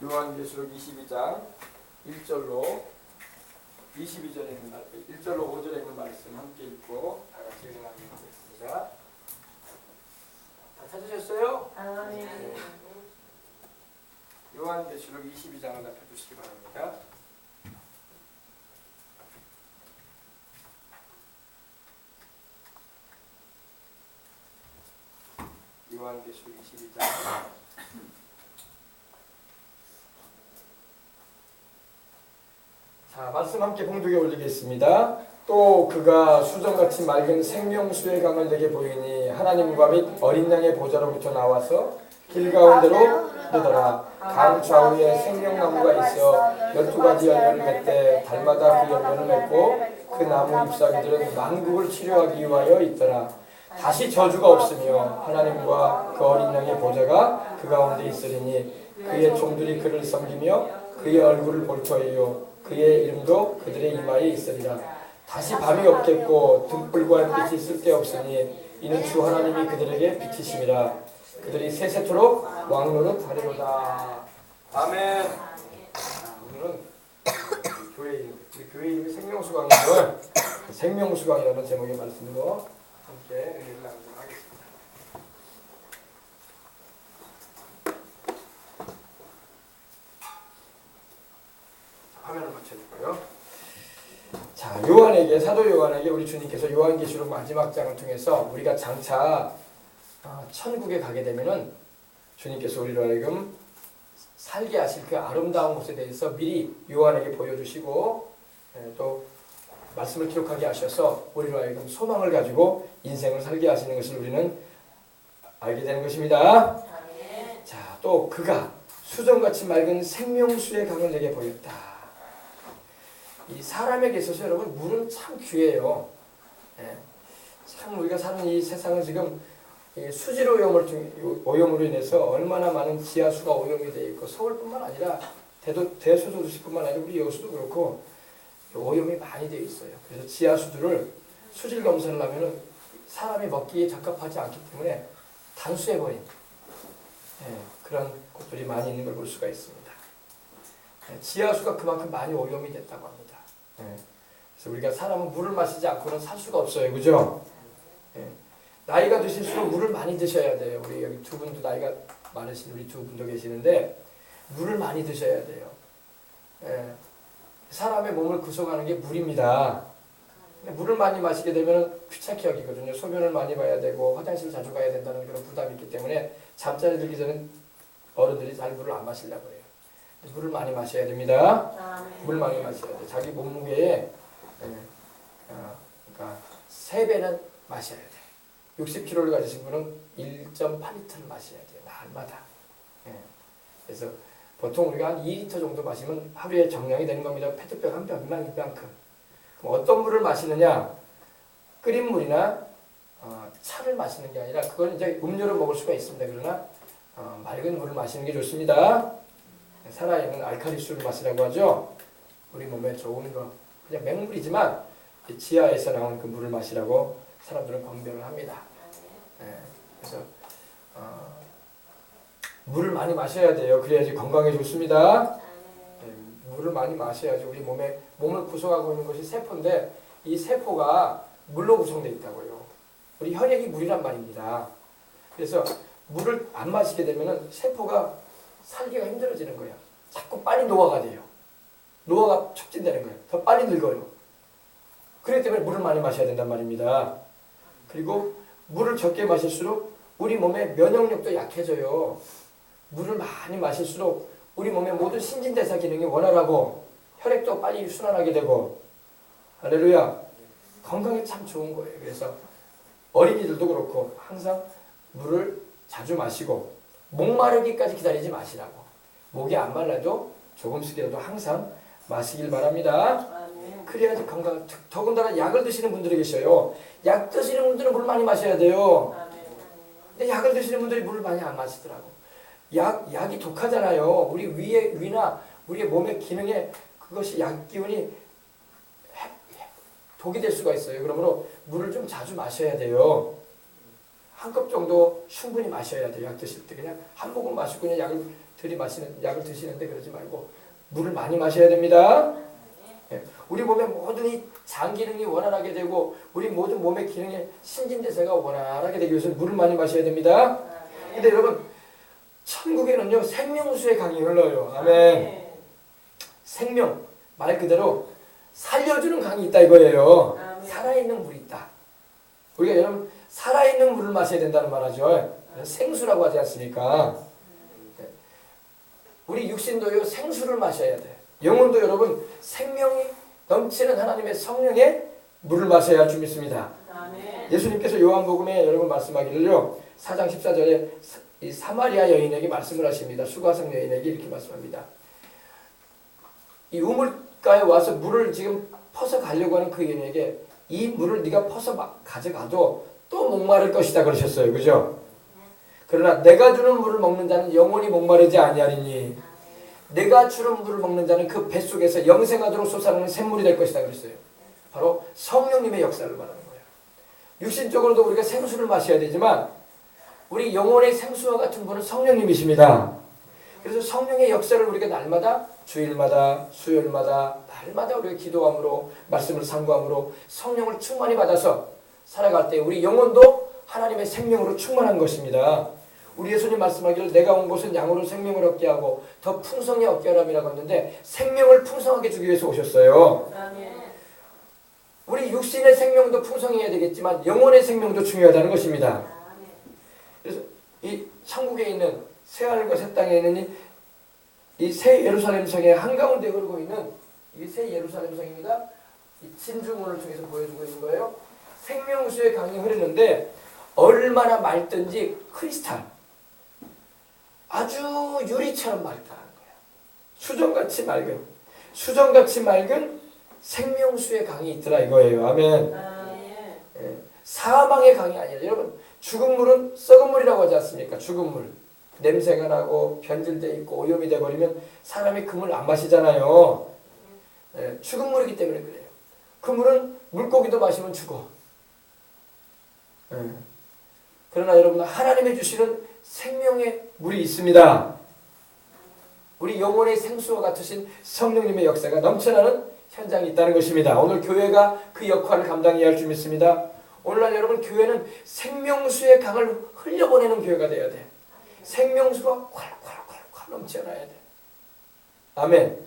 요한계시록 22장 1절로 22절에 있는 말씀, 1절로 5절에 있는 말씀 함께 읽고 다 같이 읽어나가도록 하겠습니다. 다 찾으셨어요? 아멘. 요한계시록 22장을 다 펴주시기 바랍니다. 요한계시록 22장 자, 말씀 함께 봉독에 올리겠습니다. 또 그가 수정같이 맑은 생명수의 강을 내게 보이니 하나님과 및 어린 양의 보좌로부터 나와서 길 가운데로 흐르더라. 강 좌우에 생명나무가 있어 12가지 열매를 맺되 달마다 그 열매를 맺고 그 나무 잎사귀들은 만국을 치료하기 위하여 있더라. 다시 저주가 없으며 하나님과 그 어린 양의 보좌가 그 가운데 있으리니 그의 종들이 그를 섬기며 그의 얼굴을 볼 터이요 그의 이름도 그들의 이마에 있으리라. 다시 밤이 없겠고 등불과 햇빛이 쓸데없으니 이는 주 하나님이 그들에게 빛이심이라. 그들이 세세토록 왕노릇 하리로다. 아멘. 오늘은 우리 교회 이름이 생명수강이고요. 생명수강이라는 제목의 말씀으로 함께 은혜를 나누도록 하겠습니다. 화면을 맞춰줄까요? 자, 사도 요한에게 우리 주님께서 요한계시록 마지막 장을 통해서 우리가 장차 천국에 가게 되면은 주님께서 우리로 하여금 살게 하실 그 아름다운 곳에 대해서 미리 요한에게 보여주시고 또 말씀을 기록하게 하셔서 우리로 하여금 소망을 가지고 인생을 살게 하시는 것을 우리는 알게 되는 것입니다. 자, 또 그가 수정같이 맑은 생명수의 강을 내게 보였다. 이 사람에게 있어서 여러분 물은 참 귀해요. 참 우리가 사는 이 세상은 지금 수질 오염으로 인해서 얼마나 많은 지하수가 오염이 되어 있고 서울뿐만 아니라 대소도시뿐만 아니라 우리 여수도 그렇고 오염이 많이 되어 있어요. 그래서 지하수들을 수질 검사를 하면은 사람이 먹기에 적합하지 않기 때문에 단수해버린 그런 곳들이 많이 있는 걸 볼 수가 있습니다. 지하수가 그만큼 많이 오염이 됐다고 합니다. 그래서 우리가 사람은 물을 마시지 않고는 살 수가 없어요. 그죠? 나이가 드실수록 물을 많이 드셔야 돼요. 우리 여기 두 분도 나이가 많으신 우리 두 분도 계시는데 물을 많이 드셔야 돼요. 사람의 몸을 구성하는 게 물입니다. 물을 많이 마시게 되면 귀찮게 여기거든요. 소변을 많이 봐야 되고 화장실 자주 가야 된다는 그런 부담이 있기 때문에 잠자리 들기 전에 어른들이 잘 물을 안 마시려고 해요. 물을 많이 마셔야 됩니다. 물 많이 마셔야 돼. 자기 몸무게에 그러니까 3배는 마셔야 돼. 60kg를 가지신 분은 1.8리터를 마셔야 돼요. 날마다. 그래서 보통 우리가 한 2리터 정도 마시면 하루에 정량이 되는 겁니다. 페트병 한 병이만 이만큼. 그럼 어떤 물을 마시느냐? 끓인 물이나 차를 마시는 게 아니라 그건 이제 음료로 먹을 수가 있습니다. 그러나 맑은 물을 마시는 게 좋습니다. 살아있는 알칼리수를 마시라고 하죠. 우리 몸에 좋은 거 그냥 맹물이지만 지하에서 나온 그 물을 마시라고 사람들은 권면을 합니다. 그래서 물을 많이 마셔야 돼요. 그래야지 건강에 좋습니다. 물을 많이 마셔야지. 우리 몸을 구성하고 있는 것이 세포인데 이 세포가 물로 구성되어 있다고요. 우리 혈액이 물이란 말입니다. 그래서 물을 안 마시게 되면은 세포가 살기가 힘들어지는 거야. 자꾸 빨리 노화가 돼요. 노화가 촉진되는 거예요. 더 빨리 늙어요. 그렇기 때문에 물을 많이 마셔야 된단 말입니다. 그리고 물을 적게 마실수록 우리 몸의 면역력도 약해져요. 물을 많이 마실수록 우리 몸의 모든 신진대사 기능이 원활하고 혈액도 빨리 순환하게 되고 할렐루야. 건강에 참 좋은 거예요. 그래서 어린이들도 그렇고 항상 물을 자주 마시고 목마르기까지 기다리지 마시라고. 목이 안 말라도 조금씩이라도 항상 마시길 바랍니다. 그래야지 건강. 더군다나 약을 드시는 분들이 계셔요. 약 드시는 분들은 물 많이 마셔야 돼요. 근데 약을 드시는 분들이 물을 많이 안 마시더라고. 약이 독하잖아요. 우리 위나 우리의 몸의 기능에 그것이 약 기운이 독이 될 수가 있어요. 그러므로 물을 좀 자주 마셔야 돼요. 한 컵 정도 충분히 마셔야 돼요. 약 드실 때 그냥 한 모금 마시고 그냥 약을 드시는데 그러지 말고 물을 많이 마셔야 됩니다. 예. 우리 몸의 모든 이 장 기능이 원활하게 되고 우리 모든 몸의 기능의 신진대사가 원활하게 되기 위해서 물을 많이 마셔야 됩니다. 근데 여러분 천국에는요 생명수의 강이 흘러요. 아멘. 생명 말 그대로 살려주는 강이 있다 이거예요. 살아있는 물이 있다. 우리가 여러분 살아있는 물을 마셔야 된다는 말하죠. 생수라고 하지 않습니까? 우리 육신도요 생수를 마셔야 돼. 영혼도 여러분 생명이 넘치는 하나님의 성령의 물을 마셔야 할 줄 믿습니다. 예수님께서 요한복음에 여러분 말씀하기를요 4장 14절에 이 사마리아 여인에게 말씀을 하십니다. 수가성 여인에게 이렇게 말씀합니다. 이 우물가에 와서 물을 지금 퍼서 가려고 하는 그 여인에게 이 물을 네가 퍼서 가져가도 또 목마를 것이다 그러셨어요. 그죠? 그러나 내가 주는 물을 먹는 자는 영원히 목마르지 아니하리니 내가 주는 물을 먹는 자는 그 뱃속에서 영생하도록 솟아나는 샘물이 될 것이다 그랬어요. 바로 성령님의 역사를 말하는 거예요. 육신적으로도 우리가 생수를 마셔야 되지만 우리 영혼의 생수와 같은 분은 성령님이십니다. 그래서 성령의 역사를 우리가 날마다 주일마다 수요일마다 날마다 우리가 기도함으로 말씀을 상고함으로 성령을 충만히 받아서 살아갈 때 우리 영혼도 하나님의 생명으로 충만한 것입니다. 우리 예수님 말씀하기를 내가 온 곳은 양으로 생명을 얻게 하고 더 풍성히 얻게 하람이라고 했는데 생명을 풍성하게 주기 위해서 오셨어요. 우리 육신의 생명도 풍성해야 되겠지만 영혼의 생명도 중요하다는 것입니다. 그래서 이 천국에 있는 새하늘과 새 땅에 있는 이 새 예루살렘 성의 한가운데 흐르고 있는 이 새 예루살렘 성입니다. 이 진주문을 통해서 보여주고 있는 거예요. 생명수의 강이 흐르는데 얼마나 맑든지 크리스탈 아주 유리처럼 맑다는 거예요. 수정같이 맑은 생명수의 강이 있더라 이거예요. 아멘. 예. 사망의 강이 아니라 여러분 죽은 물은 썩은 물이라고 하지 않습니까? 죽은 물 냄새가 나고 변질돼 있고 오염이 돼버리면 사람이 그 물 안 마시잖아요. 예. 죽은 물이기 때문에 그래요. 그 물은 물고기도 마시면 죽어. 예. 그러나 여러분 하나님이 주시는 생명의 물이 있습니다. 우리 영혼의 생수와 같으신 성령님의 역사가 넘쳐나는 현장이 있다는 것입니다. 오늘 교회가 그 역할을 감당해야 할 줄 믿습니다. 오늘날 여러분 교회는 생명수의 강을 흘려보내는 교회가 되어야 돼. 생명수가 콸콸콸콸 넘쳐나야 돼. 아멘.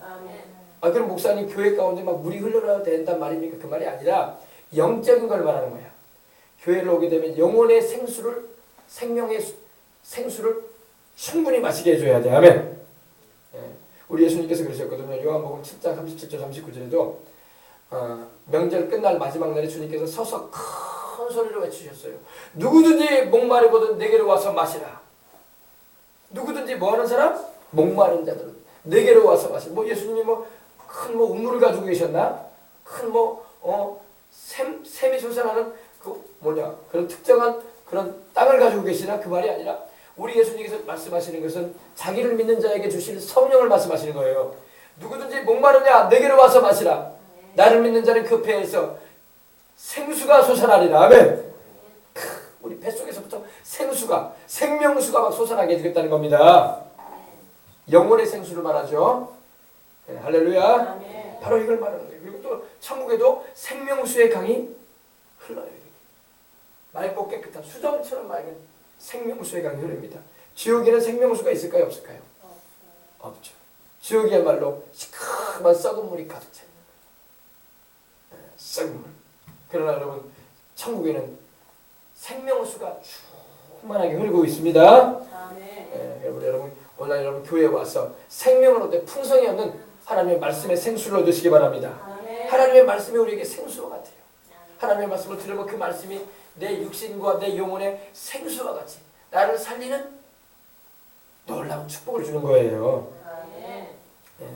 아 그럼 목사님 교회 가운데 막 물이 흘러나야 된단 말입니까? 그 말이 아니라 영적인 걸 말하는 거야. 교회를 오게 되면 영혼의 생명의 생수를 충분히 마시게 해줘야 돼. 아멘. 예. 우리 예수님께서 그러셨거든요. 요한복음 7장 37절 39절에도 명절 끝날 마지막 날에 주님께서 서서 큰 소리로 외치셨어요. 누구든지 목마르거든 내게로 와서 마시라. 누구든지 뭐하는 사람? 목마른 자들은 내게로 와서 마시라. 뭐 예수님이 큰 우물을 가지고 계셨나? 큰 샘이 솟아나는 그런 특정한 그런 땅을 가지고 계시나? 그 말이 아니라 우리 예수님께서 말씀하시는 것은 자기를 믿는 자에게 주실 성령을 말씀하시는 거예요. 누구든지 목마르냐 내게로 와서 마시라. 나를 믿는 자는 그 배에서 생수가 솟아나리라. 아멘. 우리 뱃속에서부터 생명수가 막 솟아나게 되겠다는 겁니다. 영혼의 생수를 말하죠. 네, 할렐루야. 바로 이걸 말하는 거예요. 그리고 또 천국에도 생명수의 강이 흘러요. 맑고 깨끗한 수정처럼 맑은 생명수의 강이 흐릅니다. 지옥에는 생명수가 있을까요? 없을까요? 없죠. 지옥이야말로 시커먼 썩은 물이 가득 차 있는 거예요. 썩은 물. 그러나 여러분 천국에는 생명수가 충만하게 흐르고 있습니다. 여러분 오늘 여러분 교회에 와서 생명을 얻되 풍성히 얻는 하나님의 말씀의 생수를 얻으시기 바랍니다. 하나님의 말씀이 우리에게 생수와 같아요. 하나님의 말씀을 들으면 그 말씀이 내 육신과 내 영혼의 생수와 같이 나를 살리는 놀라운 축복을 주는 거예요. 예.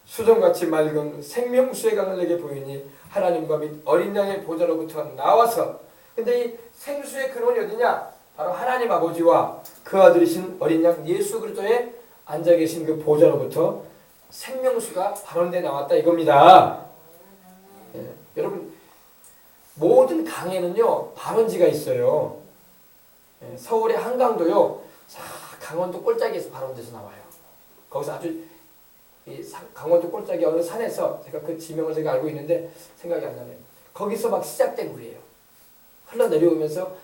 수정같이 맑은 생명수의 강을 내게 보이니 하나님과 및 어린 양의 보좌로부터 나와서 근데 이 생수의 근원이 어디냐? 바로 하나님 아버지와 그 아들이신 어린 양 예수 그리스도에 앉아 계신 그 보좌로부터 생명수가 발원돼 나왔다 이겁니다. 예. 여러분 모든 강에는요 발원지가 있어요. 서울의 한강도요. 강원도 꼴짝이에서 바로 온 데서 나와요. 거기서 아주 강원도 꼴짝이 어느 산에서 제가 그 지명을 제가 알고 있는데 생각이 안 나네요. 거기서 막 시작된 물이에요. 흘러내려오면서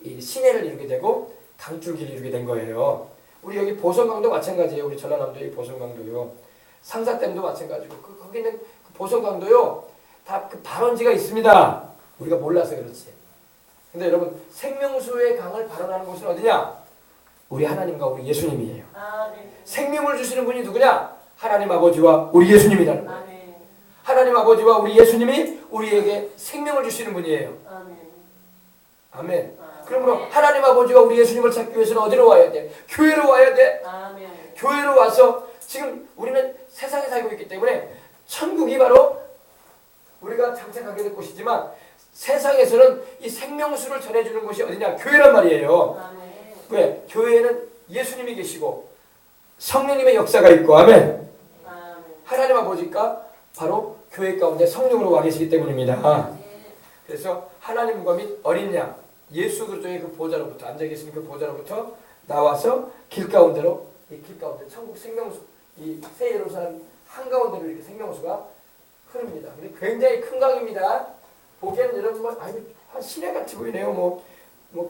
이 시내를 이루게 되고 강줄기를 이루게 된 거예요. 우리 여기 보성강도 마찬가지예요. 우리 전라남도의 보성강도요. 상사댐도 마찬가지고 거기는 그 보성강도요. 다 그 발원지가 있습니다. 우리가 몰라서 그렇지. 근데 여러분 생명수의 강을 발원하는 곳은 어디냐? 우리 하나님과 우리 예수님이에요. 네. 생명을 주시는 분이 누구냐? 하나님 아버지와 우리 예수님이라는 거예요. 네. 하나님 아버지와 우리 예수님이 우리에게 생명을 주시는 분이에요. 네. 아멘. 그러므로 하나님 아버지와 우리 예수님을 찾기 위해서는 어디로 와야 돼? 교회로 와야 돼. 네. 교회로 와서 지금 우리는 세상에 살고 있기 때문에 천국이 바로 우리가 장착하게 될 곳이지만 세상에서는 이 생명수를 전해주는 곳이 어디냐? 교회란 말이에요. 네. 왜? 교회에는 예수님이 계시고 성령님의 역사가 있고 아멘. 하나님 아버지가 바로 교회 가운데 성령으로 와 계시기 때문입니다. 그래서 하나님과 및 어린 양 예수 그리스도의 그 보좌로부터 앉아 계신 그 보좌로부터 나와서 길 가운데로 이 길 가운데 천국 생명수 이 새 예루살렘 한 가운데로 이렇게 생명수가 흐릅니다. 근데 굉장히 큰 강입니다. 보기에는 여러분 뭐 한 시내 같이 보이네요. 뭐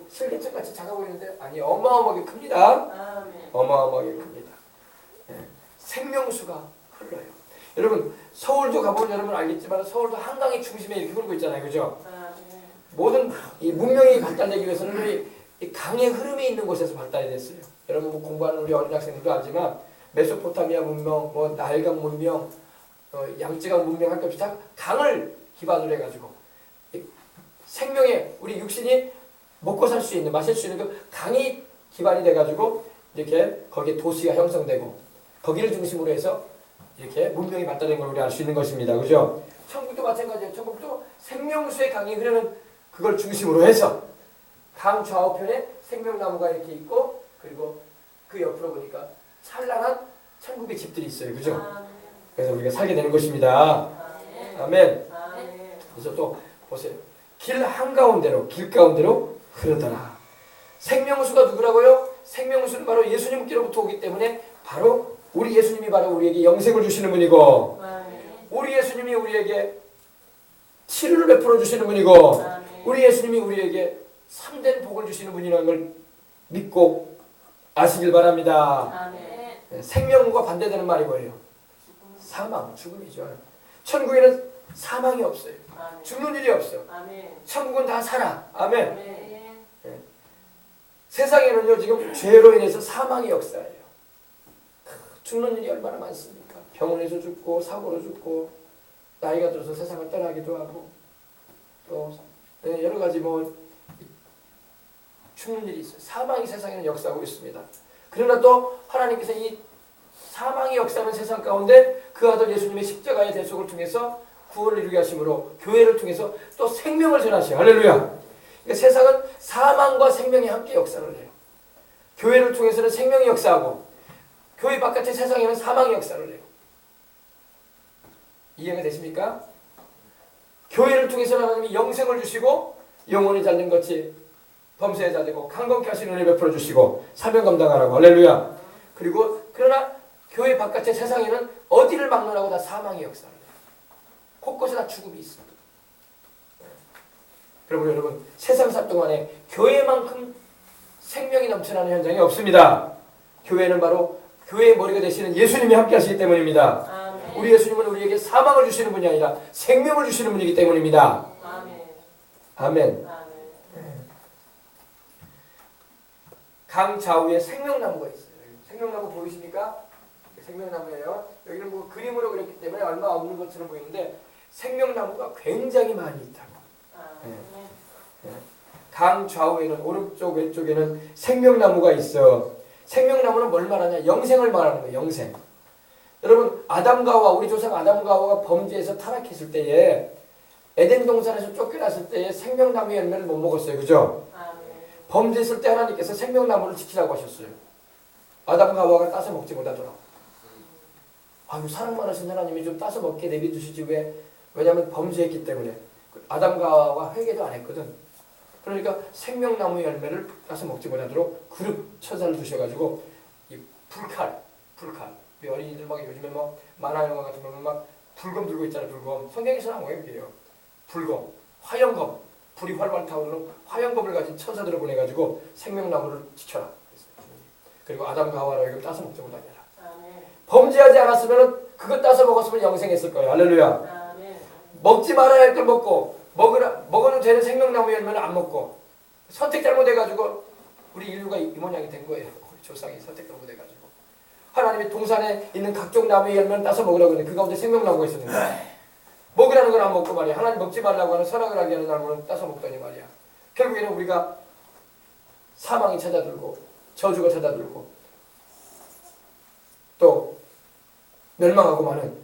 실개천 같이 작아 보이는데 아니 어마어마하게 큽니다. 어마어마하게 큽니다. 생명수가 흘러요. 여러분 서울도 가보면 여러분 알겠지만 서울도 한강의 중심에 이렇게 흐르고 있잖아요, 그죠? 모든 이 문명이 발달되기 위해서는 이 강의 흐름이 있는 곳에서 발달이 됐어요. 여러분 뭐 공부하는 우리 어린 학생들도 알지만 메소포타미아 문명, 뭐 나일강 문명, 양쯔강 문명 할 것 없이 다 강을 기반으로 해가지고 생명의 우리 육신이 먹고 살 수 있는 마실 수 있는 그 강이 기반이 돼가지고 이렇게 거기에 도시가 형성되고 거기를 중심으로 해서 이렇게 문명이 발달된 걸 우리 알 수 있는 것입니다. 그죠? 천국도 마찬가지예요. 천국도 생명수의 강이 흐르는 그걸 중심으로 해서 강 좌우편에 생명나무가 이렇게 있고 그리고 그 옆으로 보니까 찬란한 천국의 집들이 있어요. 그죠? 그래서 우리가 살게 되는 것입니다. 아멘. 그래서 또 보세요. 길 한가운데로 길 가운데로 흐르더라. 생명수가 누구라고요? 생명수는 바로 예수님께로부터 오기 때문에 바로 우리 예수님이 바로 우리에게 영생을 주시는 분이고 우리 예수님이 우리에게 치료를 베풀어 주시는 분이고 우리 예수님이 우리에게 참된 복을 주시는 분이라는 걸 믿고 아시길 바랍니다. 생명과 반대되는 말이 뭐예요? 사망, 죽음이죠. 천국에는 사망이 없어요. 죽는 일이 없어. 천국은 다 살아. 아멘. 세상에는요 지금 죄로 인해서 사망의 역사예요. 죽는 일이 얼마나 많습니까? 병원에서 죽고 사고로 죽고 나이가 들어서 세상을 떠나기도 하고 또 여러 가지 뭐 죽는 일이 있어요. 사망이 세상에는 역사하고 있습니다. 그러나 또 하나님께서 이 사망이 역사하는 세상 가운데 그 아들 예수님의 십자가의 대속을 통해서 구원을 이루게 하심으로 교회를 통해서 또 생명을 전하시오. 할렐루야. 그러니까 세상은 사망과 생명이 함께 역사를 해요. 교회를 통해서는 생명이 역사하고 교회 바깥의 세상에는 사망이 역사를 해요. 이해가 되십니까? 교회를 통해서 하나님이 영생을 주시고 영혼이 잘된 것이 범죄에 잘되고 강건케 하시는 은혜 베풀어 주시고 사명 감당하라고. 할렐루야. 그리고 그러나 교회 바깥의 세상에는 어디를 막론하고 다 사망의 역사를 해요. 곳곳에 다 죽음이 있습니다. 그러므로 여러분 세상 살 동안에 교회만큼 생명이 넘쳐나는 현장이 없습니다. 교회는 바로 교회의 머리가 되시는 예수님이 함께 하시기 때문입니다. 우리 예수님은 우리에게 사망을 주시는 분이 아니라 생명을 주시는 분이기 때문입니다. 아멘. 강 좌우에 생명나무가 있어요. 생명나무 보이십니까? 생명나무예요. 여기는 뭐 그림으로 그렸기 때문에 얼마 없는 것처럼 보이는데 생명나무가 굉장히 많이 있다고. 강 좌우에는 오른쪽 왼쪽에는 생명나무가 있어. 생명나무는 뭘 말하냐? 영생을 말하는 거예요. 영생. 여러분 아담과 하와 우리 조상 아담과 하와가 범죄에서 타락했을 때에 에덴 동산에서 쫓겨났을 때에 생명나무 열매를 못 먹었어요. 그죠? 범죄했을 때 하나님께서 생명나무를 지키라고 하셨어요. 아담과 하와가 따서 먹지 못하더라고. 아유 사랑 많으신 하나님이 좀 따서 먹게 내비두시지 왜? 왜냐하면 범죄했기 때문에 아담과 하와가 회개도 안 했거든. 그러니까 생명나무 열매를 따서 먹지 못하도록 그룹 천사를 두셔가지고 이 불칼 우리 어린이들 막 요즘에 뭐 만화 영화 같은 거면 막 불검 들고 있잖아요. 불검. 성경에서는 안 보여요. 불검, 화영검, 불이 활활 타오르는 화영검을 가진 천사들을 보내가지고 생명나무를 지켜라. 그리고 아담과 하와를 이걸 따서 먹지 못하게 해라. 범죄하지 않았으면 그것 따서 먹었으면 영생했을 거예요. 할렐루야. 먹지 말아야 할 걸 먹고 먹어도 되는 생명나무 열매는 안 먹고 선택 잘못해가지고 우리 인류가 이 모양이 된 거예요. 우리 조상이 선택 잘못해가지고 하나님이 동산에 있는 각종 나무의 열매는 따서 먹으라고 했는데 그 가운데 생명나무가 있었는데 먹으라는 건 안 먹고 말이야. 하나님 먹지 말라고 하는 선악을 하게 하는 나무는 따서 먹더니 말이야. 결국에는 우리가 사망이 찾아들고 저주가 찾아들고 또 멸망하고 마는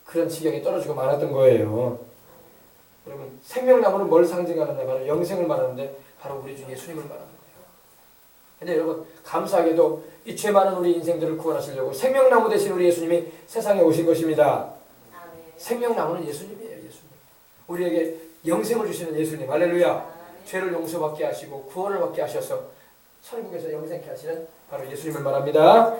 그런 지경에 떨어지고 말았던 거예요. 여러분 생명나무는 뭘 상징하느냐? 바로 영생을 말하는데 바로 우리 주 예수님을 말하는 거예요. 근데 여러분 감사하게도 이 죄 많은 우리 인생들을 구원하시려고 생명나무 대신 우리 예수님이 세상에 오신 것입니다. 생명나무는 예수님이에요. 예수님. 우리에게 영생을 주시는 예수님. 할렐루야. 죄를 용서받게 하시고 구원을 받게 하셔서 천국에서 영생케 하시는 바로 예수님을 말합니다.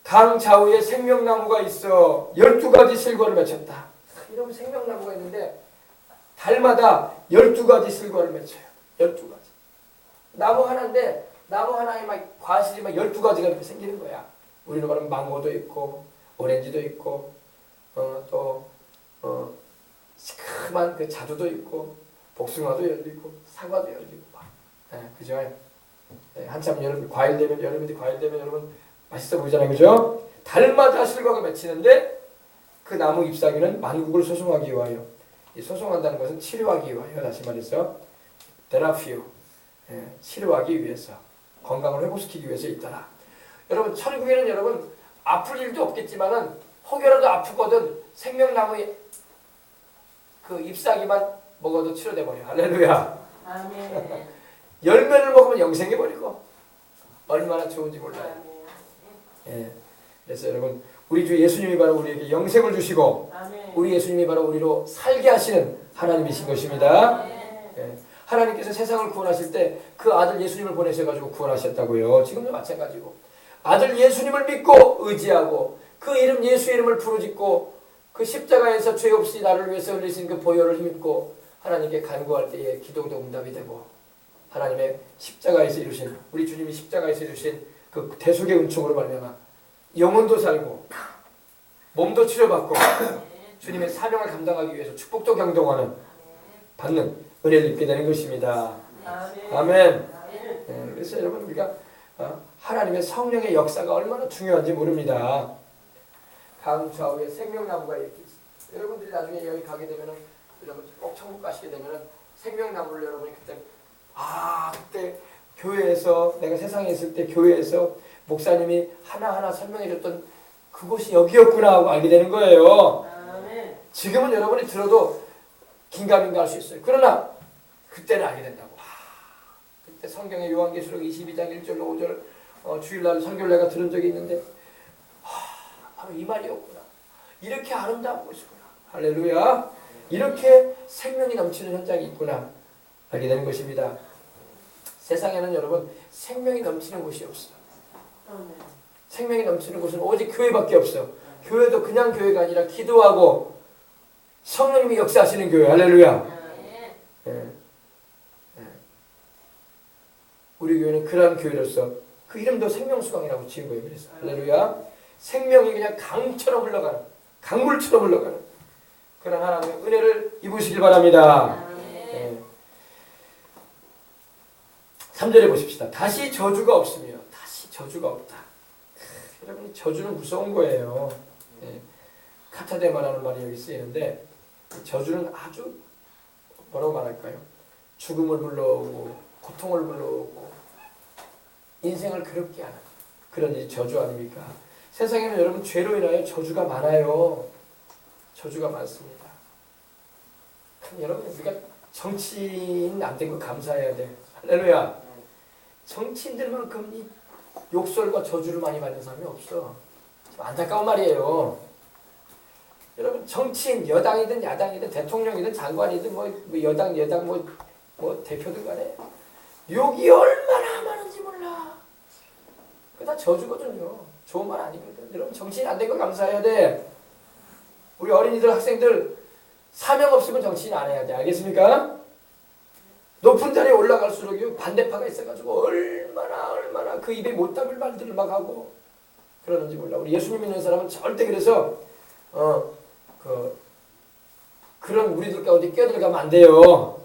강 좌우에 생명나무가 있어 12가지 실과를 맺혔다. 이런 생명나무가 있는데 달마다 12가지 실과를 맺혀요. 12가지. 나무 하나인데 나무 하나에 막 과실이 막 12가지가 이렇게 생기는 거야. 우리는 말하면 망고도 있고 오렌지도 있고 시큼한 그 자두도 있고 복숭아도 열리고 사과도 열리고 막. 그죠? 한참 여러분 여름인데 과일 되면 여러분 맛있어 보이잖아요. 그죠? 달마다 실과가 맺히는데 그 나무 잎사귀는 만국을 소송하기 위하여 이 소송한다는 것은 치료하기 위하여 다시 말해서 테라피오 치료하기 위해서 건강을 회복시키기 위해서 있더라. 여러분 천국에는 여러분 아플 일도 없겠지만은 혹여라도 아프거든 생명나무의 그 잎사귀만 먹어도 치료돼 버려. 할렐루야. 아멘. 열매를 먹으면 영생해 버리고 얼마나 좋은지 몰라요. 그래서 여러분 우리 주 예수님이 바로 우리에게 영생을 주시고 아멘. 우리 예수님이 바로 우리로 살게 하시는 하나님이신 것입니다. 하나님께서 세상을 구원하실 때 그 아들 예수님을 보내셔가지고 구원하셨다고요. 지금도 마찬가지고 아들 예수님을 믿고 의지하고 그 이름 예수의 이름을 부르짖고 그 십자가에서 죄 없이 나를 위해서 흘리신 그 보혈을 힘입고 하나님께 간구할 때에 기도도 응답이 되고 하나님의 십자가에서 이루신 우리 주님이 십자가에서 이루신 그 대속의 은총으로 말미암아 영혼도 살고 몸도 치료받고 주님의 사명을 감당하기 위해서 축복도 경동하는 받는 은혜를 입게 되는 것입니다. 아멘. 그래서 여러분 우리가 하나님의 성령의 역사가 얼마나 중요한지 모릅니다. 강 좌우에 생명나무가 이렇게 있어요. 여러분들이 나중에 여기 가게 되면은 여러분 꼭 천국 가시게 되면은 생명나무를 여러분이 그때 교회에서 내가 세상에 있을 때 교회에서 목사님이 하나하나 설명해줬던 그곳이 여기였구나 하고 알게 되는 거예요. 지금은 여러분이 들어도 긴가민가 할 수 있어요. 그러나 그때는 알게 된다고. 그때 성경의 요한계시록 22장 1절로 5절 주일날 설교를 내가 들은 적이 있는데 바로 이 말이었구나. 이렇게 아름다운 곳이구나. 할렐루야. 이렇게 생명이 넘치는 현장이 있구나. 알게 되는 것입니다. 세상에는 여러분 생명이 넘치는 곳이 없어. 생명이 넘치는 곳은 오직 교회밖에 없어. 교회도 그냥 교회가 아니라 기도하고 성령님이 역사하시는 교회. 할렐루야. 우리 교회는 그러한 교회로서 그 이름도 생명수강이라고 지은 거예요. 그래서 할렐루야. 생명이 그냥 강처럼 흘러가는 강물처럼 흘러가는 그런 하나님의 은혜를 입으시길 바랍니다. 3절에 보십시다. 다시 저주가 없으며 다시 저주가 없다. 여러분 저주는 무서운 거예요. 카타데마라는 말이 여기 쓰이는데 저주는 아주 뭐라고 말할까요? 죽음을 불러오고 고통을 불러오고 인생을 괴롭게 하는 그런 일이 저주 아닙니까? 세상에는 여러분 죄로 인하여 저주가 많아요. 저주가 많습니다. 여러분 우리가 정치인 안 된 거 감사해야 돼. 할렐루야. 정치인들만큼 이 욕설과 저주를 많이 받는 사람이 없어. 안타까운 말이에요. 여러분 정치인 여당이든 야당이든 대통령이든 장관이든 뭐 여당 뭐 대표들 간에 욕이 얼마나 많은지 몰라. 그거 다 저주거든요. 좋은 말 아니거든. 여러분 정치인 안 된 거 감사해야 돼. 우리 어린이들 학생들 사명 없으면 정치인 안 해야 돼. 알겠습니까? 높은 자리에 올라갈수록 반대파가 있어가지고 얼마나 그 입에 못 담을 말들을 막 하고 그러는지 몰라. 우리 예수님 믿는 사람은 절대 그래서 그런 우리들 가운데 끼어들어가면 안 돼요.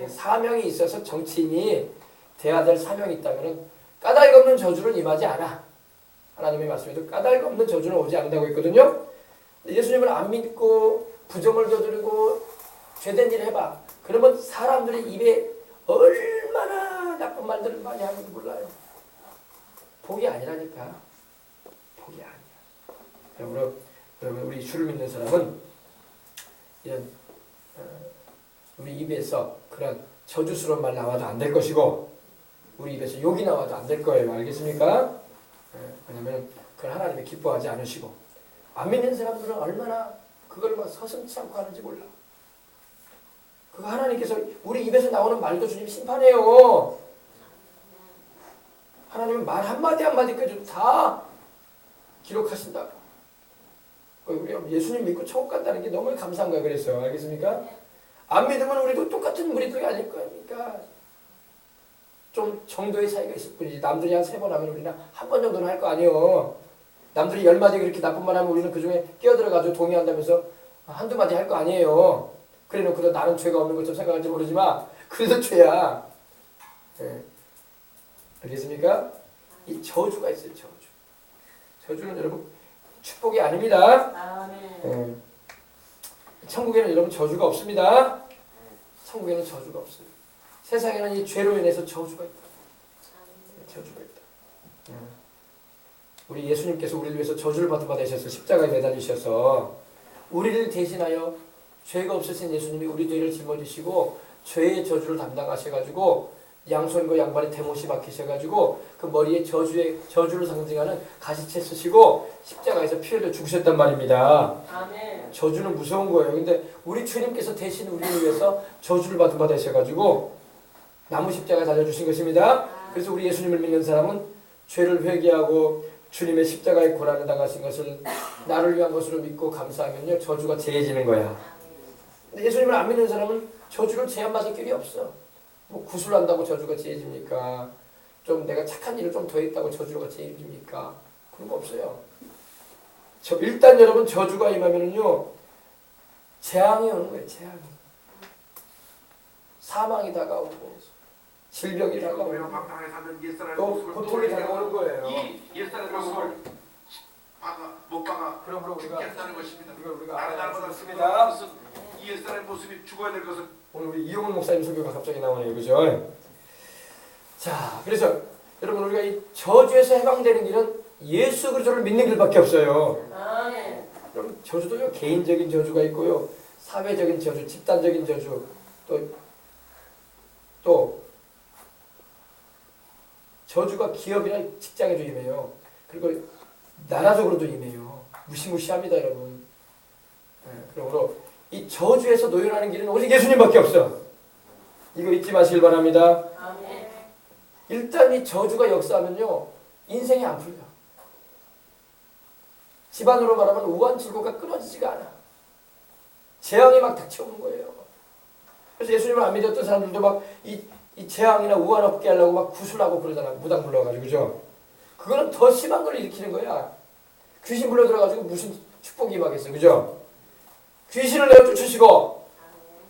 사명이 있어서 정치인이 돼야 될 사명이 있다면 까닭 없는 저주는 임하지 않아. 하나님의 말씀에도 까닭 없는 저주는 오지 않는다고 했거든요. 예수님을 안 믿고 부정을 저지르고 죄된 일을 해봐. 그러면 사람들이 입에 얼마나 나쁜 말들을 많이 하는지 몰라요. 복이 아니라니까. 복이 아니야. 여러분 우리 주를 믿는 사람은 이런 우리 입에서 그런 저주스러운 말 나와도 안 될 것이고 우리 입에서 욕이 나와도 안 될 거예요. 알겠습니까? 왜냐하면 그걸 하나님이 기뻐하지 않으시고 안 믿는 사람들은 얼마나 그걸 막 서슴지 않고 하는지 몰라. 그거 하나님께서 우리 입에서 나오는 말도 주님 심판해요. 하나님은 말 한마디 한마디까지 다 기록하신다고. 우리 예수님 믿고 천국 간다는 게 너무 감사한 거야. 그래서 알겠습니까? 안 믿으면 우리도 똑같은 무리들이 아닐 거니까 좀 정도의 차이가 있을 뿐이지. 남들이 한 3번 하면 우리는 한 번 정도는 할 거 아니에요. 남들이 10마디 그렇게 나쁜 말 하면 우리는 그 중에 끼어들어가지고 동의한다면서 한두 마디 할 거 아니에요. 그래 놓고도 나는 죄가 없는 것처럼 생각할지 모르지만 그래도 죄야. 네. 알겠습니까? 이 저주가 있어요. 저주는 여러분 축복이 아닙니다. 네. 천국에는 여러분 저주가 없습니다. 천국에는 저주가 없어요. 세상에는 이 죄로 인해서 저주가 있다. 저주가 있다. 우리 예수님께서 우리를 위해서 저주를 받으셔서 십자가에 매달리셔서 우리를 대신하여 죄가 없으신 예수님이 우리 죄를 짊어지시고 죄의 저주를 담당하셔가지고 양손과 양발에 대못이 박히셔가지고 그 머리에 저주를 상징하는 가시채 쓰시고 십자가에서 피 흘려 죽으셨단 말입니다. 아멘. 저주는 무서운 거예요. 근데 우리 주님께서 대신 우리를 위해서 저주를 받으셔가지고 나무 십자가에 달려주신 것입니다. 그래서 우리 예수님을 믿는 사람은 죄를 회개하고 주님의 십자가의 고난을 당하신 것을 나를 위한 것으로 믿고 감사하면요 저주가 제해지는 거야. 근데 예수님을 안 믿는 사람은 저주를 제한받을 길이 없어. 뭐 구술한다고 저주가 제해집니까? 좀 내가 착한 일을 좀 더 했다고 저주가 제해집니까? 그런 거 없어요. 일단 여러분 저주가 임하면은요 재앙이 오는 거예요. 재앙이. 사망이 다가오고 질병이 다가오고 또 고통이 다가오는 거예요. 이 옛사람의 모습을 못 박아 그럼 우리가 죽겠다는 것입니다. 우리가 알아야 알아야 이 옛사람의 모습이 죽어야 될 것은 오늘 우리 이용훈 목사님 설교가 갑자기 나오네요. 그죠? 자, 그래서 여러분 우리가 이 저주에서 해방되는 길은 예수 그리스도를 믿는 길밖에 없어요. 여러분 저주도요 개인적인 저주가 있고요 사회적인 저주, 집단적인 저주 또 저주가 기업이나 직장에도 임해요. 그리고 나라적으로도 임해요. 무시무시합니다, 여러분. 그러므로 이 저주에서 노연하는 길은 오직 예수님밖에 없어. 이거 잊지 마시길 바랍니다. 아멘. 일단 이 저주가 역사하면요 인생이 안 풀려. 집안으로 말하면 우환칠고가 끊어지지가 않아. 재앙이 막 닥쳐오는 거예요. 그래서 예수님을 안 믿었던 사람들도 막 이 재앙이나 우환 없게 하려고 막 구슬하고 그러잖아. 무당 불러가지고. 그죠? 그거는 더 심한 걸 일으키는 거야. 귀신 불러 들어가지고 무슨 축복이 임하겠어. 그죠? 귀신을 내어 쫓으시고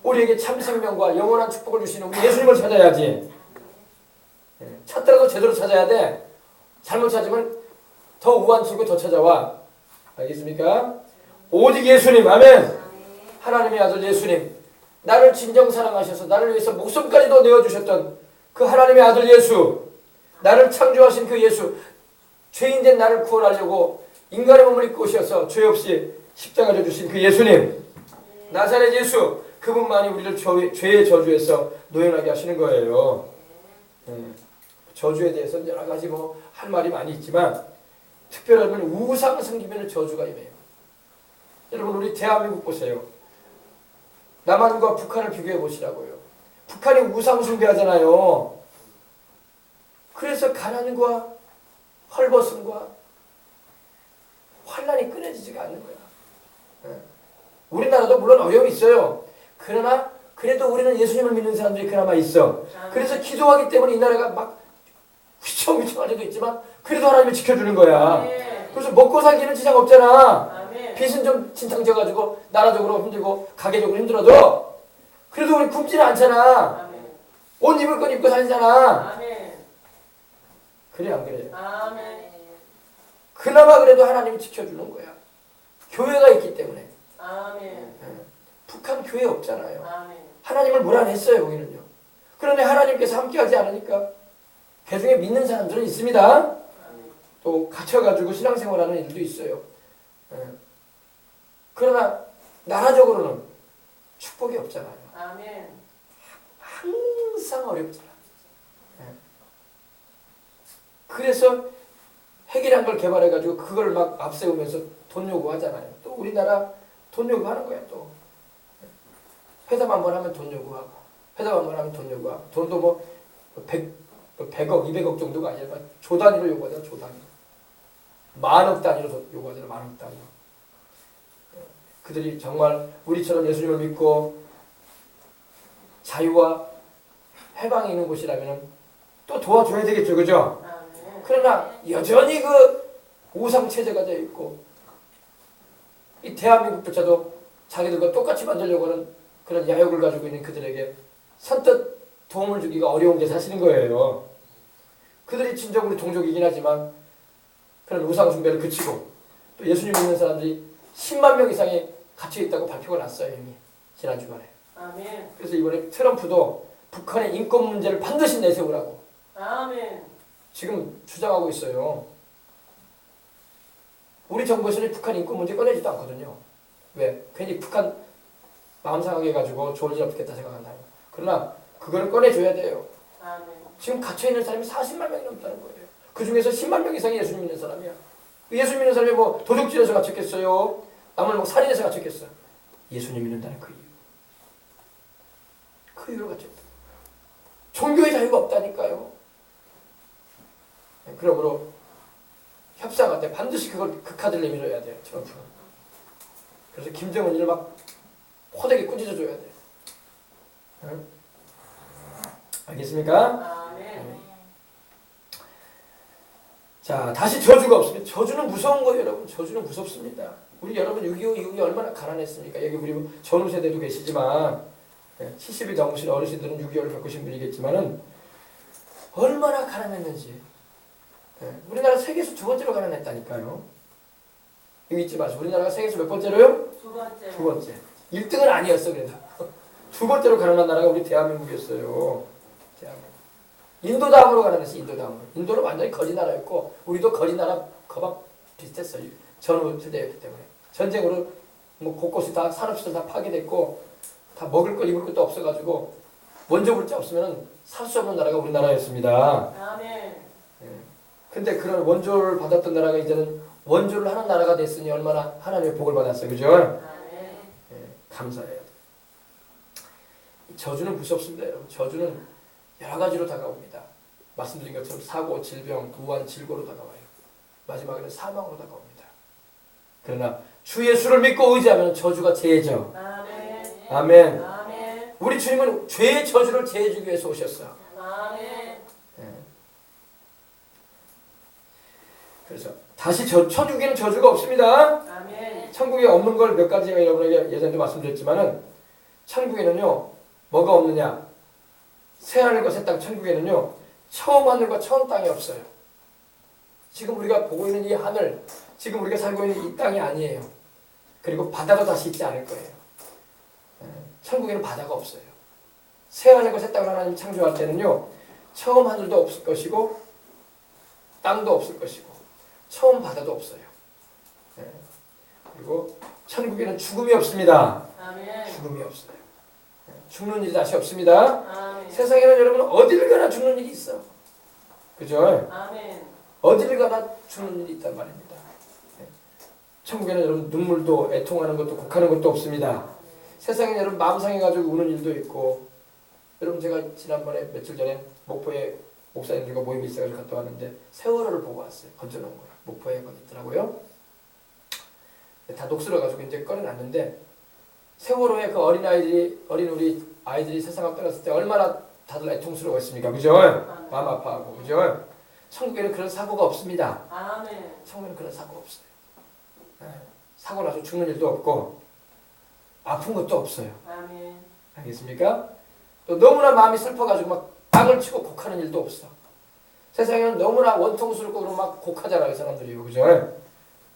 우리에게 참 생명과 영원한 축복을 주시는 우리 예수님을 찾아야지. 찾더라도 제대로 찾아야 돼. 잘못 찾으면 더 우환 치고 더 찾아와. 알겠습니까? 오직 예수님. 아멘. 하나님의 아들 예수님. 나를 진정 사랑하셔서 나를 위해서 목숨까지도 내어주셨던 그 하나님의 아들 예수. 나를 창조하신 그 예수. 죄인된 나를 구원하려고 인간의 몸을 입고 오셔서 죄 없이 십자가를 주신 그 예수님. 나사렛 예수. 그분만이 우리를 죄의 저주에서 노연하게 하시는 거예요. 저주에 대해서는 여러 가지 할 말이 많이 있지만 특별하면 우상 섬기면 저주가 임해요. 여러분 우리 대한민국 보세요. 남한과 북한을 비교해 보시라고요. 북한이 우상 숭배하잖아요. 그래서 가난과 헐벗음과 환란이 끊어지지가 않는 거야. 예. 우리나라도 물론 어려움이 있어요. 그러나 그래도 우리는 예수님을 믿는 사람들이 그나마 있어. 그래서 기도하기 때문에 이 나라가 막 휘청휘청할 때도 있지만 그래도 하나님이 지켜주는 거야. 그래서 먹고 살기는 지장 없잖아. 빚은 좀 진탕 져가지고 나라적으로 힘들고 가계적으로 힘들어도 그래도 우리 굶지는 않잖아. 옷 입을 건 입고 살잖아. 그래 안 그래? 그나마 그래도 하나님이 지켜주는 거야. 교회가 있기 때문에. 북한 교회 없잖아요. 하나님을 몰아냈어요 거기는요. 그런데 하나님께서 함께하지 않으니까 개중에 믿는 사람들은 있습니다. 또 갇혀가지고 신앙생활하는 일도 있어요. 그러나 나라적으로는 축복이 없잖아요. 항상 어렵잖아. 그래서 핵이란 걸 개발해가지고 그걸 막 앞세우면서 돈 요구하잖아요. 또 우리나라 돈 요구하는 거야 또. 회담 한번 하면 돈 요구하고 회담 한번 하면 돈 요구하고 돈도 뭐 100억, 200억 정도가 아니라 조 단위로 요구하잖아. 조 단위. 만억 단위로 요구하잖아. 만억 단위로. 그들이 정말 우리처럼 예수님을 믿고 자유와 해방이 있는 곳이라면 또 도와줘야 되겠죠. 그죠? 그러나 여전히 그 우상체제가 되어 있고 이 대한민국조차도 자기들과 똑같이 만들려고 하는 그런 야욕을 가지고 있는 그들에게 선뜻 도움을 주기가 어려운 게 사실인 거예요. 그들이 진정 우리 동족이긴 하지만 그런 우상 숭배를 그치고 또 예수님 믿는 사람들이 10만 명 이상이 갇혀 있다고 발표가 났어요. 이미 지난 주말에. 그래서 이번에 트럼프도 북한의 인권 문제를 반드시 내세우라고 지금 주장하고 있어요. 우리 정부에서는 북한 인권 문제 꺼내지도 않거든요. 왜? 괜히 북한 마음 상하게 해가지고 좋은 일 없겠다 생각한다. 그러나 그거를 꺼내줘야 돼요. 지금 갇혀있는 사람이 40만 명이 넘다는 거예요. 그 중에서 10만 명 이상이 예수 믿는 사람이야. 예수 믿는 사람이 뭐 도둑질해서 갇혔겠어요? 남을 뭐 살인해서 갇혔겠어? 예수님 믿는다는 그 이유. 그 이유로 갇혔다. 종교의 자유가 없다니까요. 그러므로 협상할 때 반드시 그 카드를 내밀어야 돼요. 트럼프는. 그래서 김정은이를 막 호되게 꾸짖어줘야 돼. 응? 알겠습니까? 자, 다시 저주가 없습니다. 저주는 무서운 거예요, 여러분. 저주는 무섭습니다. 우리 여러분 6.25 이후에 얼마나 가난했습니까? 여기 우리 전후 세대도 계시지만 70이 넘으신 어르신들은 6.25를 겪으신 분이겠지만은 얼마나 가난했는지. 우리나라 세계에서 두 번째로 가난했다니까요. 이거 잊지 마세요. 우리나라가 세계에서 몇 번째로요? 두 번째. 1등은 아니었어 그래도. 두 번째로 가난한 나라가 우리 대한민국이었어요. 대한민국. 인도 다음으로 가난했어. 인도 다음으로. 인도는 완전히 거지 나라였고 우리도 거지 나라 거박 비슷했어요. 전후 세대였기 때문에. 전쟁으로 뭐 곳곳이 다 산업시설 다 파괴됐고 다 먹을 거 입을 것도 없어가지고 원조 물자 없으면 살 수 없는 나라가 우리나라였습니다. 근데 그런 원조를 받았던 나라가 이제는 원조를 하는 나라가 됐으니 얼마나 하나님의 복을 받았어요. 그죠? 감사해요. 저주는 무섭습니다. 여러분. 저주는 여러 가지로 다가옵니다. 말씀드린 것처럼 사고, 질병, 무한, 질고로 다가와요. 마지막에는 사망으로 다가옵니다. 그러나 주 예수를 믿고 의지하면 저주가 제해져. 아멘. 우리 주님은 죄의 저주를 제해주기 위해서 오셨어요. 그래서 다시 천국에는 저주가 없습니다. 천국에 없는 걸 몇 가지 여러분에게 예전에도 말씀드렸지만은 천국에는요 뭐가 없느냐? 새 하늘과 새 땅. 천국에는요 처음 하늘과 처음 땅이 없어요. 지금 우리가 보고 있는 이 하늘, 지금 우리가 살고 있는 이 땅이 아니에요. 그리고 바다도 다시 있지 않을 거예요. 천국에는 바다가 없어요. 새 하늘과 새 땅을 하나님 창조할 때는요 처음 하늘도 없을 것이고 땅도 없을 것이고 처음 바다도 없어요. 그리고 천국에는 죽음이 없습니다. 죽음이 없어요. 죽는 일이 다시 없습니다. 세상에는 여러분 어디를 가나 죽는 일이 있어. 그죠? 어디를 가나 죽는 일이 있단 말입니다. 천국에는 여러분 눈물도 애통하는 것도 곡하는 것도 없습니다. 세상에 여러분 마음 상해가지고 우는 일도 있고 여러분 제가 지난번에 며칠 전에 목포에 목사님들과 모임이 있어가지고 갔다 왔는데 세월호를 보고 왔어요. 건져놓은 거야. 목포에 거기 있더라고요. 다 녹슬어가지고 이제 꺼내놨는데 세월호에 그 어린 우리 아이들이 세상을 떠났을 때 얼마나 다들 애통스러웠습니까? 그죠? 마음 아파하고 그죠? 천국에는 그런 사고가 없습니다. 아멘. 천국에는 그런 사고가 없어요. 사고 나서 죽는 일도 없고 아픈 것도 없어요. 아멘. 알겠습니까? 또 너무나 마음이 슬퍼가지고 막 땅을 치고 곡하는 일도 없어. 세상에는 너무나 원통스럽고 그러고 막 곡하잖아요, 사람들이요. 그죠?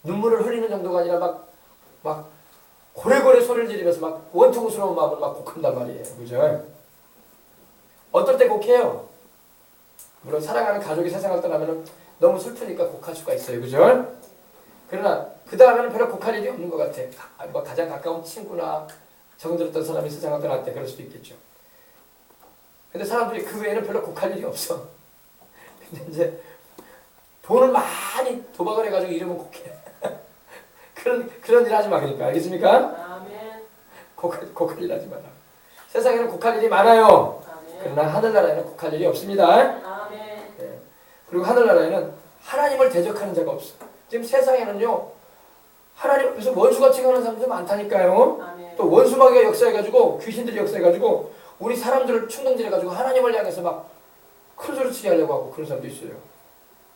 눈물을 흘리는 정도가 아니라 막 고래고래 소리를 지르면서 막 원통스러운 마음을 막 곡한단 말이에요. 그죠? 어떨 때 곡해요? 물론 사랑하는 가족이 세상을 떠나면 너무 슬프니까 곡할 수가 있어요. 그죠? 그러나 그 다음에는 별로 곡할 일이 없는 것 같아. 뭐 가장 가까운 친구나 정들었던 사람이 세상을 떠날 때 그럴 수도 있겠죠. 근데 사람들이 그 외에는 별로 곡할 일이 없어. 근데 이제 돈을 많이 도박을 해가지고 이러면 곡해. 그런 일 하지 마. 그러니까 알겠습니까? 아멘. 곡할 일 하지 마라. 세상에는 곡할 일이 많아요. 아멘. 그러나 하늘나라에는 곡할 일이 없습니다. 아멘. 네. 그리고 하늘나라에는 하나님을 대적하는 자가 없어. 지금 세상에는요 하나님 앞에서 원수같이 가는 사람들 많다니까요. 아멘. 또 원수마귀가 역사해가지고 귀신들이 역사해가지고 우리 사람들을 충동질해가지고 하나님을 향해서 막 큰 소리치게 하려고 하고 그런 사람도 있어요.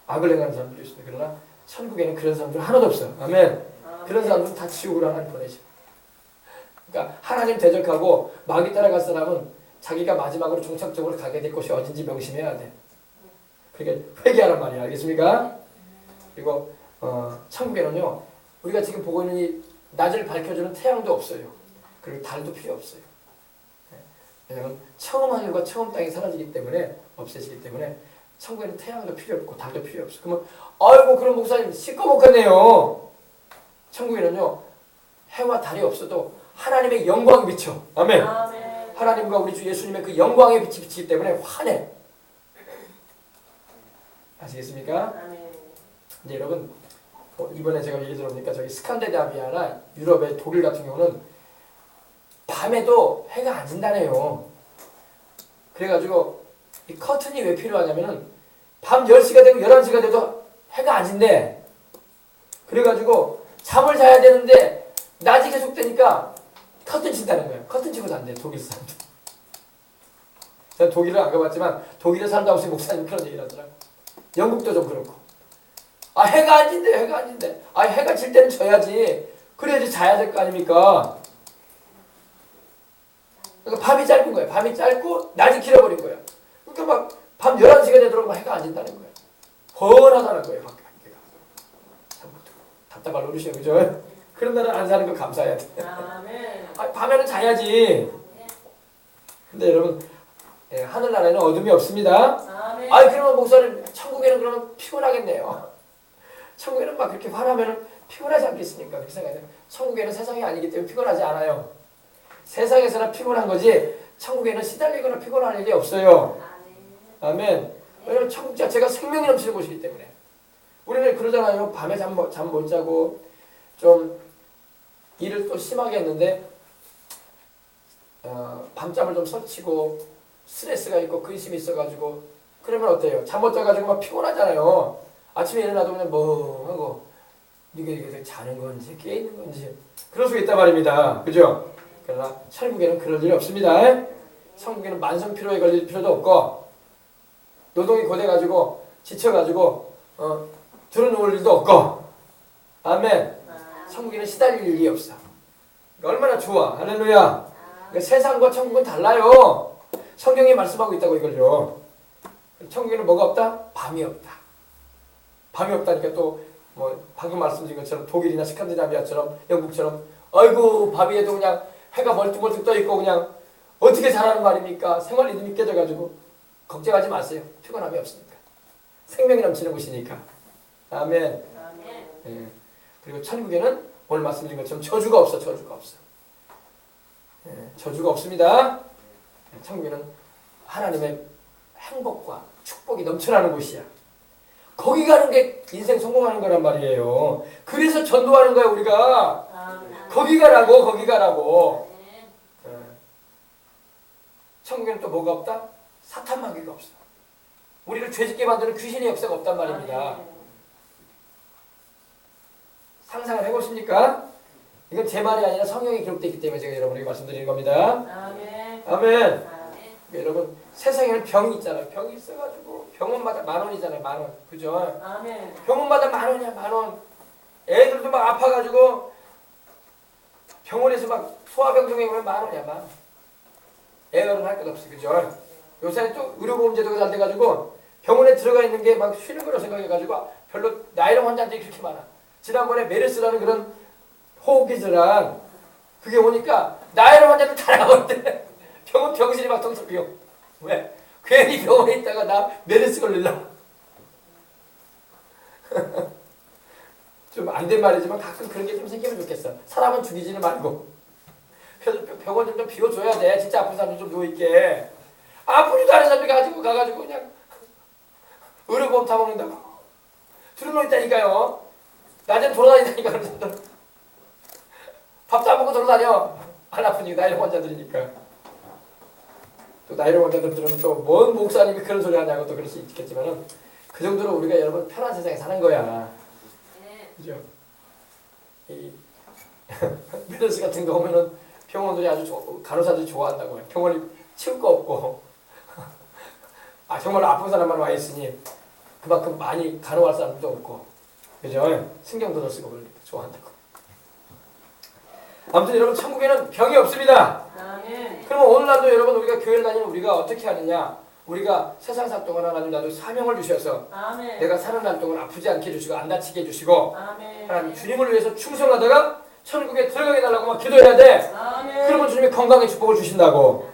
악을 행하는 사람들도 있어요. 그러나 천국에는 그런 사람들 하나도 없어요. 아멘. 아멘. 그런 사람들은 다 지옥으로 하나님 보내죠. 그러니까 하나님 대적하고 마귀 따라갈 사람은 자기가 마지막으로 종착적으로 가게 될 곳이 어딘지 명심해야 돼. 그러니까 회개하란 말이야. 알겠습니까? 그리고 천국에는요 우리가 지금 보고 있는 이 낮을 밝혀주는 태양도 없어요. 그리고 달도 필요 없어요. 왜냐하면 처음 하늘과 처음 땅이 사라지기 때문에 없애지기 때문에 천국에는 태양도 필요 없고 달도 필요 없어. 그러면 아이고 그런 목사님 시꺼멓겠네요. 천국에는요 해와 달이 없어도 하나님의 영광이 비쳐. 아멘. 아멘. 하나님과 우리 주 예수님의 그 영광의 빛이 비치기 때문에 환해. 아시겠습니까? 아멘. 이제 여러분 이번에 제가 얘기 들어보니까 저기 스칸디나비아나 유럽의 독일 같은 경우는 밤에도 해가 안 진다네요. 그래가지고 이 커튼이 왜 필요하냐면은 밤 10시가 되고 11시가 돼도 해가 안 진대. 그래가지고 잠을 자야 되는데 낮이 계속 되니까 커튼 친다는 거예요. 커튼 치고 잔대 독일 사람들. 제가 독일을 안 가봤지만 독일에 살다 오신 목사님 그런 얘기를 하더라고요. 영국도 좀 그렇고. 해가 안 진대, 해가 안 진대. 해가 질 때는 져야지. 그래야지 자야 될 거 아닙니까? 그러니까 밤이 짧은 거예요. 밤이 짧고 낮이 길어버린 거예요. 그러니까 막 밤 11시가 되도록 막 해가 안 진다는 거예요. 번하다는 거예요. 밖에가. 참 답답할 노릇이에요. 그죠? 그런 날은 안 사는 거 감사해야 돼. 아멘. 밤에는 자야지. 근데 여러분 하늘나라에는 어둠이 없습니다. 아멘. 그러면 목사님 천국에는 그러면 피곤하겠네요. 천국에는 막 그렇게 화나면은 피곤하지 않겠습니까? 그렇게 생각해요. 천국에는 세상이 아니기 때문에 피곤하지 않아요. 세상에서는 피곤한 거지 천국에는 시달리거나 피곤할 일이 없어요. 아멘. 왜냐면 천국 자체가 생명이 넘치는 곳이기 때문에. 우리는 그러잖아요. 밤에 잠 못 자고 좀 일을 또 심하게 했는데 밤잠을 좀 설치고 스트레스가 있고 근심이 있어가지고 그러면 어때요? 잠 못 자가지고 막 피곤하잖아요. 아침에 일어나도 그냥 멍하고 이게 자는 건지 깨 있는 건지 그럴 수 있단 말입니다. 그죠? 그러나 천국에는 그럴 일이 없습니다. 천국에는 만성 피로에 걸릴 필요도 없고 노동이 고돼가지고 지쳐가지고 들어놓을 일도 없고 아멘. 천국에는 시달릴 일이 없어. 그러니까 얼마나 좋아. 할렐루야. 그러니까 세상과 천국은 달라요. 성경이 말씀하고 있다고 이걸요. 천국에는 뭐가 없다? 밤이 없다. 밤이 없다니까 또 뭐 방금 말씀드린 것처럼 독일이나 스칸디나비아처럼 영국처럼 아이고 밤에도 그냥 해가 멀뚱멀뚱 떠 있고 그냥 어떻게 자라는 말입니까? 생활 리듬이 깨져가지고 걱정하지 마세요. 피곤함이 없으니까. 생명이 넘치는 곳이니까. 아멘. 아멘. 예. 그리고 천국에는 오늘 말씀드린 것처럼 저주가 없어. 저주가 없어. 저주가 없습니다. 천국에는 하나님의 행복과 축복이 넘쳐나는 곳이야. 거기 가는 게 인생 성공하는 거란 말이에요. 그래서 전도하는 거야 우리가. 아멘. 거기 가라고. 거기 가라고. 천국에는 또 뭐가 없다? 사탄 마귀가 없어. 우리를 죄짓게 만드는 귀신의 역사가 없단 말입니다. 상상을 해보십니까? 이건 제 말이 아니라 성경에 기록되어 있기 때문에 제가 여러분에게 말씀드리는 겁니다. 아멘. 아멘. 아멘. 여러분 세상에는 병이 있잖아요. 병이 있어가지고 병원마다 10,000원이잖아요. 10,000원. 그죠? 아멘. 병원마다 10,000원이야. 10,000원. 애들도 막 아파가지고 병원에서 막 소아병동에 오면 10,000원이야. 10,000원. 애어른 할 것 없어. 그죠? 요새 또 의료보험제도가 잘 돼가지고 병원에 들어가 있는 게 막 쉬는 거로 생각해가지고 별로 나이롱 환자들이 그렇게 많아. 지난번에 메르스라는 그런 호흡기 질환 그게 오니까 나이롱 환자들 다 나왔대. 병원 병실이 막 텅텅 비어. 왜? 괜히 병원에 있다가 나 메르스 걸릴라. 좀 안 된 말이지만 가끔 그런 게 좀 생기면 좋겠어. 사람은 죽이지는 말고. 그래서 병원 좀 비워줘야 돼. 진짜 아픈 사람들 좀 누워있게. 아프지도 않은 사람들 가가지고 그냥 의료보험 다 먹는다고. 들어놓 있다니까요. 낮엔 돌아다니다니까 그런 사람들. 밥도 안 먹고 돌아다녀. 안 아프니까 나이롱 환자들이니까. 또 나이롱 환자들 들으면 또 뭔 목사님이 그런 소리 하냐고 또 그럴 수 있겠지만은 그 정도로 우리가 여러분 편한 세상에 사는 거야. 그죠? 이 메르스 같은 거 오면은 병원들이 아주 간호사들이 좋아한다고 해. 병원이 치울 거 없고 아 정말 아픈 사람만 와 있으니 그만큼 많이 간호할 사람도 없고 그죠? 신경도 쓰고 그러니까 좋아한다고. 아무튼 여러분 천국에는 병이 없습니다. 아멘. 그러면 오늘날도 여러분 우리가 교회를 다니는 우리가 어떻게 하느냐? 우리가 세상 살 동안 하나님 나도 사명을 주셔서 아멘. 내가 사는 날 동안 아프지 않게 해주시고 안 다치게 해주시고 아멘. 하나님 주님을 위해서 충성하다가 천국에 들어가게 달라고 막 기도해야 돼. 아멘. 그러면 주님이 건강의 축복을 주신다고.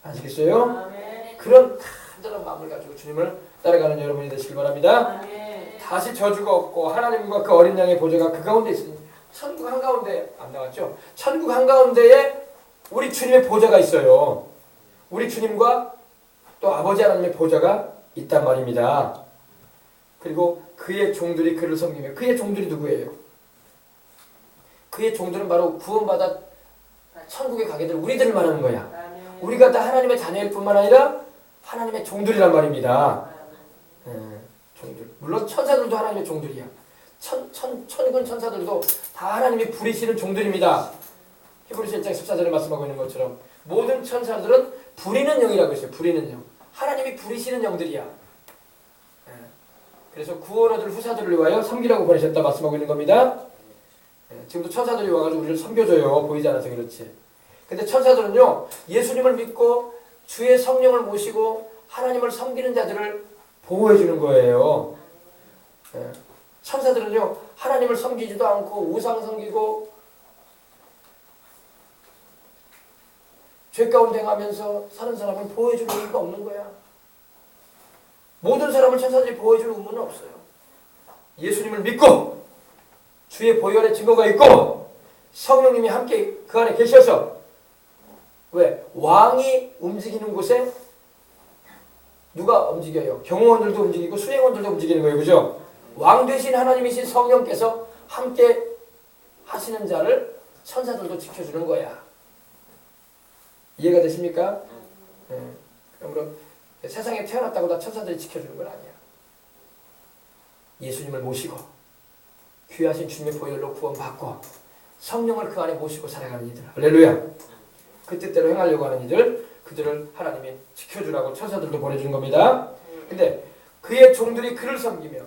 아시겠어요? 아멘. 그런 간절한 마음을 가지고 주님을 따라가는 여러분이 되시길 바랍니다. 아멘. 다시 저주가 없고 하나님과 그 어린 양의 보좌가 그 가운데 있으니 천국 한가운데 안 나왔죠? 천국 한가운데에 우리 주님의 보좌가 있어요. 우리 주님과 또 아버지 하나님의 보좌가 있단 말입니다. 그리고 그의 종들이 그를 섬기며 그의 종들이 누구예요? 그의 종들은 바로 구원받아 천국에 가게 될 우리들을 말하는 거야. 아멘. 우리가 다 하나님의 자녀일 뿐만 아니라 하나님의 종들이란 말입니다. 종들. 물론 천사들도 하나님의 종들이야. 천군 천사들도 다 하나님이 부리시는 종들입니다. 히브리서 1장 14절에 말씀하고 있는 것처럼 모든 천사들은 부리는 영이라고 했어요. 부리는 영. 하나님이 부리시는 영들이야. 그래서 구원 얻을 후사들을 위하여 섬기라고 보내셨다 말씀하고 있는 겁니다. 지금도 천사들이 와가지고 우리를 섬겨줘요. 보이지 않아서 그렇지. 근데 천사들은요 예수님을 믿고 주의 성령을 모시고 하나님을 섬기는 자들을 보호해 주는 거예요. 천사들은요 하나님을 섬기지도 않고 우상 섬기고 죄 가운데 행하면서 사는 사람을 보호해 줄 의무가 없는 거야. 모든 사람을 천사들이 보호해 줄 의무는 없어요. 예수님을 믿고 주의 보혈 안에 증거가 있고 성령님이 함께 그 안에 계셔서 왜? 왕이 움직이는 곳에 누가 움직여요? 경호원들도 움직이고 수행원들도 움직이는 거예요. 그죠? 왕 되신 하나님이신 성령께서 함께 하시는 자를 천사들도 지켜주는 거야. 이해가 되십니까? 그러므로 세상에 태어났다고 다 천사들이 지켜주는 건 아니야. 예수님을 모시고 귀하신 주님의 보혈로 구원받고 성령을 그 안에 모시고 살아가는 이들. 할렐루야. 그 뜻대로 행하려고 하는 이들, 그들을 하나님이 지켜주라고 천사들도 보내주는 겁니다. 근데 그의 종들이 그를 섬기며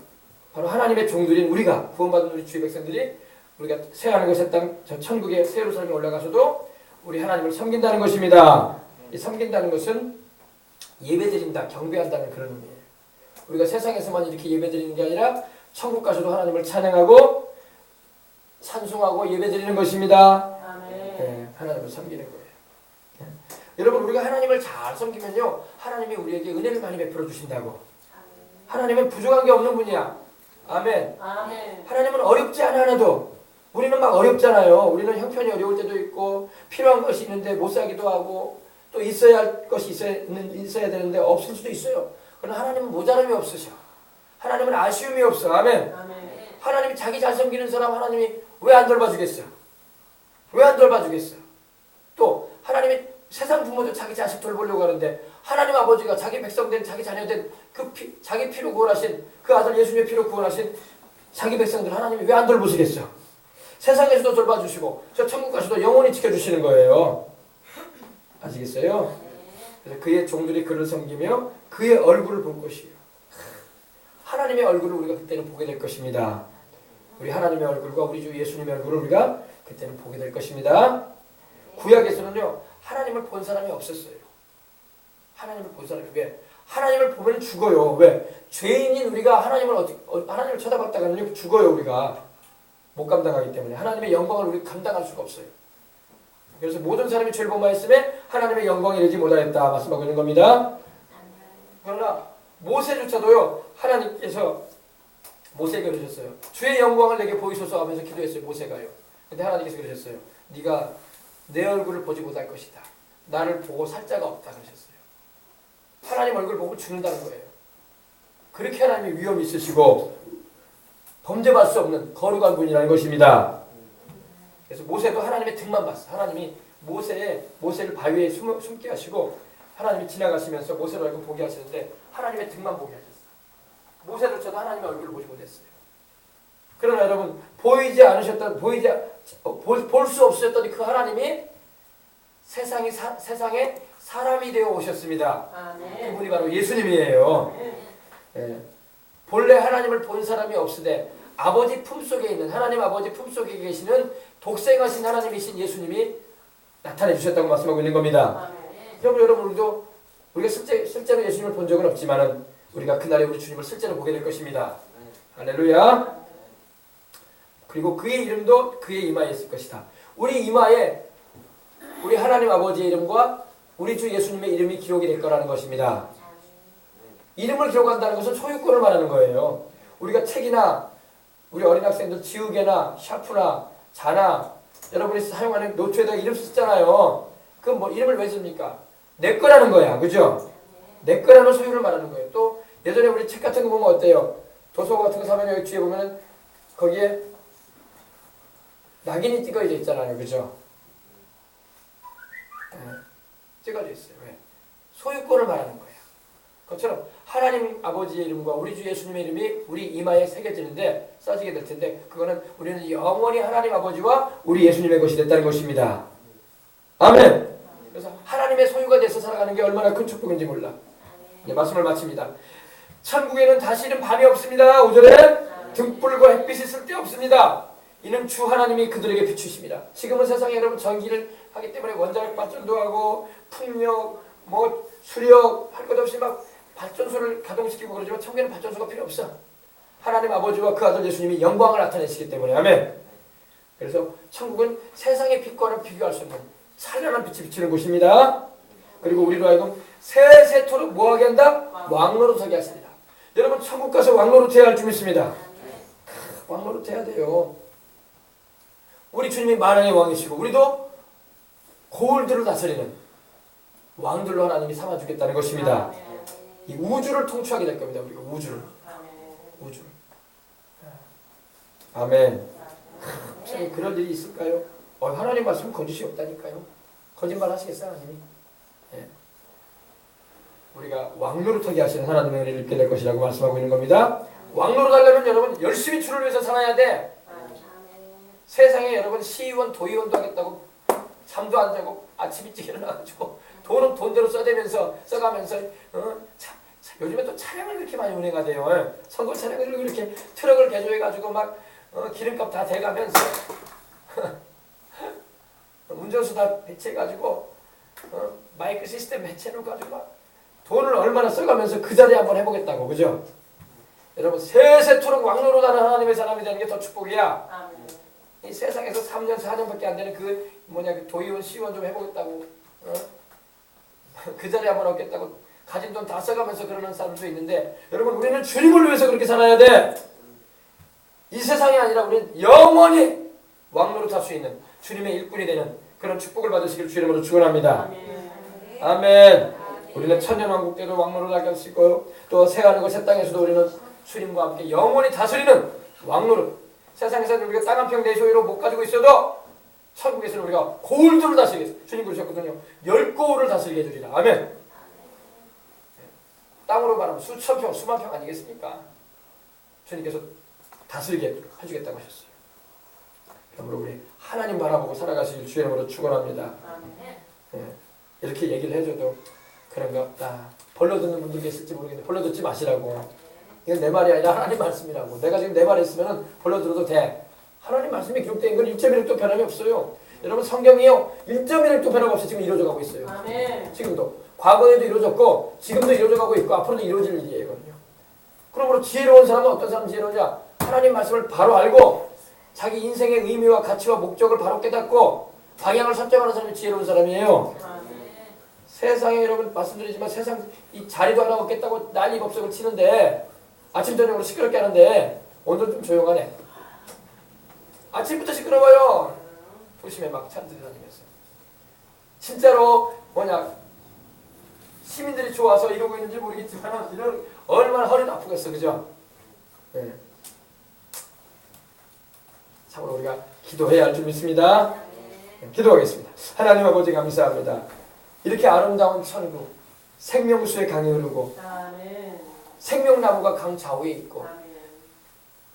바로 하나님의 종들인 우리가 구원받은 우리 주의 백성들이 우리가 새 하늘과 새 땅, 저 천국의 새 예루살렘에 올라가서도 우리 하나님을 섬긴다는 것입니다. 이 섬긴다는 것은 예배드린다, 경배한다는 그런 의미예요. 우리가 세상에서만 이렇게 예배드리는 게 아니라 천국 가서도 하나님을 찬양하고 찬송하고 예배드리는 것입니다. 아멘. 하나님을 섬기는 거예요. 여러분 우리가 하나님을 잘 섬기면요 하나님이 우리에게 은혜를 많이 베풀어 주신다고. 하나님은 부족한 게 없는 분이야. 아멘. 아멘. 하나님은 어렵지 않아 하나도. 우리는 막 어렵잖아요. 우리는 형편이 어려울 때도 있고 필요한 것이 있는데 못 사기도 하고 또 있어야 할 것이 있어야 되는데 없을 수도 있어요. 그러나 하나님은 모자람이 없으셔. 하나님은 아쉬움이 없어. 아멘. 아멘. 하나님이 자기 잘 섬기는 사람 하나님이 왜 안 돌봐주겠어? 왜 안 돌봐주겠어? 또 하나님이 세상 부모도 자기 자식 돌보려고 하는데 하나님 아버지가 자기 백성된 자기 자녀된 자기 피로 구원하신 그 아들 예수님의 피로 구원하신 자기 백성들 하나님이 왜 안 돌보시겠어? 세상에서도 돌봐주시고 저 천국 가서도 영원히 지켜주시는 거예요. 아시겠어요? 그래서 그의 종들이 그를 섬기며 그의 얼굴을 볼 것이에요. 하나님의 얼굴을 우리가 그때는 보게 될 것입니다. 우리 하나님의 얼굴과 우리 주 예수님의 얼굴을 우리가 그때는 보게 될 것입니다. 구약에서는요 하나님을 본 사람이 없었어요. 하나님을 본 사람이 왜? 하나님을 보면 죽어요. 왜? 죄인인 우리가 하나님을 쳐다봤다가는 죽어요. 우리가 못 감당하기 때문에 하나님의 영광을 우리가 감당할 수가 없어요. 그래서 모든 사람이 죄를 범하였음에 하나님의 영광에 이르지 못하였다 말씀하고 있는 겁니다. 그러나 모세조차도요 하나님께서 모세에게 그러셨어요. 주의 영광을 내게 보이소서 하면서 기도했어요. 모세가요. 근데 하나님께서 그러셨어요. 네가 내 얼굴을 보지 못할 것이다. 나를 보고 살 자가 없다 그러셨어요. 하나님 얼굴 보고 죽는다는 거예요. 그렇게 하나님이 위험이 있으시고 범죄할 수 없는 거룩한 분이라는 것입니다. 그래서 모세도 하나님의 등만 봤어. 하나님이 모세를 바위에 숨게 하시고 하나님이 지나가시면서 모세를 얼굴 보게 하시는데 하나님의 등만 보게 하셨어요. 모세조차도 하나님의 얼굴을 보지 못했어요. 그러나 여러분 볼 수 없으셨던 그 하나님이 세상에 사람이 되어 오셨습니다. 그분이 바로 예수님이에요. 예. 본래 하나님을 본 사람이 없으되 아버지 품속에 있는 하나님 아버지 품속에 계시는 독생하신 하나님이신 예수님이 나타내 주셨다고 말씀하고 있는 겁니다. 여러분 우리가 실제로 예수님을 본 적은 없지만은 우리가 그날에 우리 주님을 실제로 보게 될 것입니다. 할렐루야. 그리고 그의 이름도 그의 이마에 있을 것이다. 우리 이마에 우리 하나님 아버지의 이름과 우리 주 예수님의 이름이 기록이 될 거라는 것입니다. 이름을 기록한다는 것은 소유권을 말하는 거예요. 우리가 책이나 우리 어린 학생들 지우개나 샤프나 자나 여러분이 사용하는 노트에다가 이름 쓰잖아요. 그럼 뭐 이름을 왜 씁니까? 내 거라는 거야. 그죠? 내 거라는 소유를 말하는 거예요. 또 예전에 우리 책 같은 거 보면 어때요? 도서관 같은 거 사면 여기 뒤에 보면은 거기에 낙인이 찍어져 있잖아요. 그죠? 찍어져 있어요. 왜? 소유권을 말하는 거예요. 그것처럼 하나님 아버지의 이름과 우리 주 예수님의 이름이 우리 이마에 새겨지는데 써지게 될 텐데 그거는 우리는 영원히 하나님 아버지와 우리 예수님의 것이 됐다는 것입니다. 아멘. 그래서 하나님의 소유가 돼서 살아가는 게 얼마나 큰 축복인지 몰라. 네, 말씀을 마칩니다. 천국에는 다시는 밤이 없습니다. 5절에 등불과 햇빛이 쓸데없습니다. 이는 주 하나님이 그들에게 비추십니다. 지금은 세상에 여러분 전기를 하기 때문에 원자력 발전도 하고 풍력 수력 할 것 없이 막 발전소를 가동시키고 그러지만 천국에는 발전소가 필요 없어. 하나님 아버지와 그 아들 예수님이 영광을 나타내시기 때문에. 아멘. 그래서 천국은 세상의 빛과는 비교할 수 없는 찬란한 빛이 비치는 곳입니다. 그리고 우리로 하여금 세세토록 뭐하게 한다? 왕노릇하게 하십니다. 여러분 천국 가서 왕노릇 해야 할 줄 믿습니다. 왕노릇 해야 돼요. 우리 주님이 만왕의 왕이시고 우리도 고을들을 다스리는 왕들로 하나님이 삼아주겠다는 것입니다. 이 우주를 통치하게 될 겁니다. 우리가 우주를. 아멘. 혹시 그런 일이 있을까요? 하나님 말씀 거짓이 없다니까요. 거짓말 하시겠어요 하나님이? 예. 우리가 왕노릇하게 하시는 하나님의 은혜를 입게 될 것이라고 말씀하고 있는 겁니다. 왕노릇 하려면 여러분 열심히 주를 위해서 살아야 돼. 세상에 여러분 시의원 도의원도 하겠다고 잠도 안 자고 아침 일찍 일어나가지고 돈은 돈대로 써가면서 요즘에 또 차량을 그렇게 많이 운행하대요. 선거 차량을 그렇게 트럭을 개조해가지고 막 기름값 다 대가면서 운전수 다 배치해가지고 마이크 시스템 배치해놓고 막 돈을 얼마나 써가면서 그 자리에 한번 해보겠다고. 그죠? 여러분 세세토록 왕노릇하는 하나님의 사람이 되는 게 더 축복이야. 이 세상에서 3년 4년밖에 안 되는 그 도의원 시의원 좀 해보겠다고 그 자리에 한번 얻겠다고 가진 돈 다 써가면서 그러는 사람도 있는데 여러분 우리는 주님을 위해서 그렇게 살아야 돼. 이 세상이 아니라 우리는 영원히 왕노릇할 수 있는 주님의 일꾼이 되는 그런 축복을 받으시길 주 이름으로 축원합니다. 아멘. 우리는 천년왕국 때도 왕노릇하게 하시고 또 새하늘과 새 땅에서도 우리는 주님과 함께 영원히 다스리는 왕노릇. 세상에서는 우리가 땅 한 평 내 소유로 못 가지고 있어도 천국에서는 우리가 고울들을 다스리게, 주님 그러셨거든요. 10고울을 다스리게 해주리라. 아멘. 땅으로 말하면 수천 평, 수만 평 아니겠습니까? 주님께서 다스리게 해주겠다고 하셨어요. 그러므로 우리 하나님 바라보고 살아가실 주의 이름으로 축원합니다. 이렇게 얘기를 해줘도 그런가 없다. 벌러 듣는 분들 계실지 모르겠는데 벌러 듣지 마시라고. 이건 내 말이 아니라 하나님 말씀이라고. 내가 지금 내 말에 있으면 벌러 들어도 돼. 하나님 말씀이 기록된 건 1.1도 변함이 없어요. 여러분 성경이요 1.1도 변함 없이 지금 이루어져가고 있어요. 지금도. 과거에도 이루어졌고 지금도 이루어져가고 있고 앞으로도 이루어질 일이거든요. 그러므로 지혜로운 사람은 어떤 사람 지혜로우냐? 하나님 말씀을 바로 알고 자기 인생의 의미와 가치와 목적을 바로 깨닫고 방향을 설정하는 사람이 지혜로운 사람이에요. 세상에 여러분 말씀드리지만 세상 이 자리도 하나 없겠다고 난리 법석을 치는데 아침 저녁으로 시끄럽게 하는데 오늘 좀 조용하네. 아침부터 시끄러워요. 도심에 막 찬들이 다니면서. 진짜로 뭐냐 시민들이 좋아서 이러고 있는지 모르겠지만 이런 얼마나 허리도 아프겠어, 그죠? 네. 참으로 우리가 기도해야 할 줄 믿습니다. 네, 기도하겠습니다. 하나님 아버지 감사합니다. 이렇게 아름다운 천국, 생명수의 강이 흐르고 생명나무가 강 좌우에 있고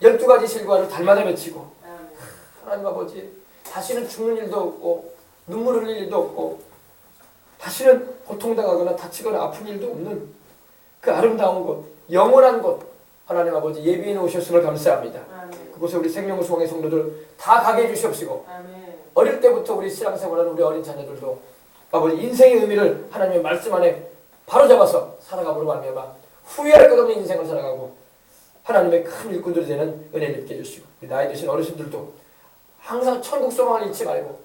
12가지 실과를 달마다 맺히고 하나님 아버지 다시는 죽는 일도 없고 눈물 흘릴 일도 없고 다시는 고통당하거나 다치거나 아픈 일도 없는 그 아름다운 곳, 영원한 곳 하나님 아버지 예비해 놓으셨음을 감사합니다. 그곳에 우리 생명수원의 성도들 다 가게 해주시옵시고 어릴 때부터 우리 신앙생활하는 우리 어린 자녀들도 아버지 인생의 의미를 하나님의 말씀 안에 바로잡아서 살아가므로 말미암아 후회할 것 없는 인생을 살아가고 하나님의 큰 일꾼들이 되는 은혜를 입게 해주시고 우리 나이 드신 어르신들도 항상 천국 소망을 잃지 말고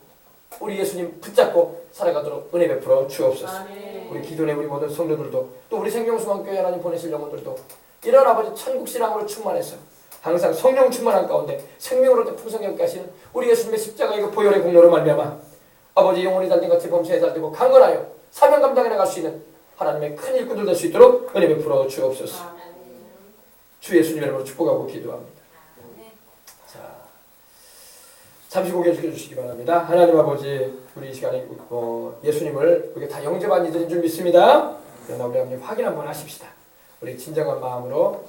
우리 예수님 붙잡고 살아가도록 은혜 베풀어 주옵소서. 우리 기존에 우리 모든 성도들도 또 우리 생명수원교회 하나님 보내실 영혼들도 이런 아버지 천국 신앙으로 충만해서 항상 성령 충만한 가운데 생명으로 풍성하게 하시는 우리 예수님의 십자가의 그 보혈의 공로로 말미암아 아버지 영혼이 달린 같이 범죄에 달리고 강건하여 사명 감당해 나갈 수 있는 하나님의 큰 일꾼들 될 수 있도록 은혜 베풀어 주옵소서. 주 예수님의 이름으로 축복하고 기도합니다. 자, 잠시 고개 숙여주시기 바랍니다. 하나님 아버지 우리 이 시간에 예수님을 우리가 다 영접한 이들인 줄 믿습니다. 그러나 우리 한번 확인 한번 하십시다. 우리 진정한 마음으로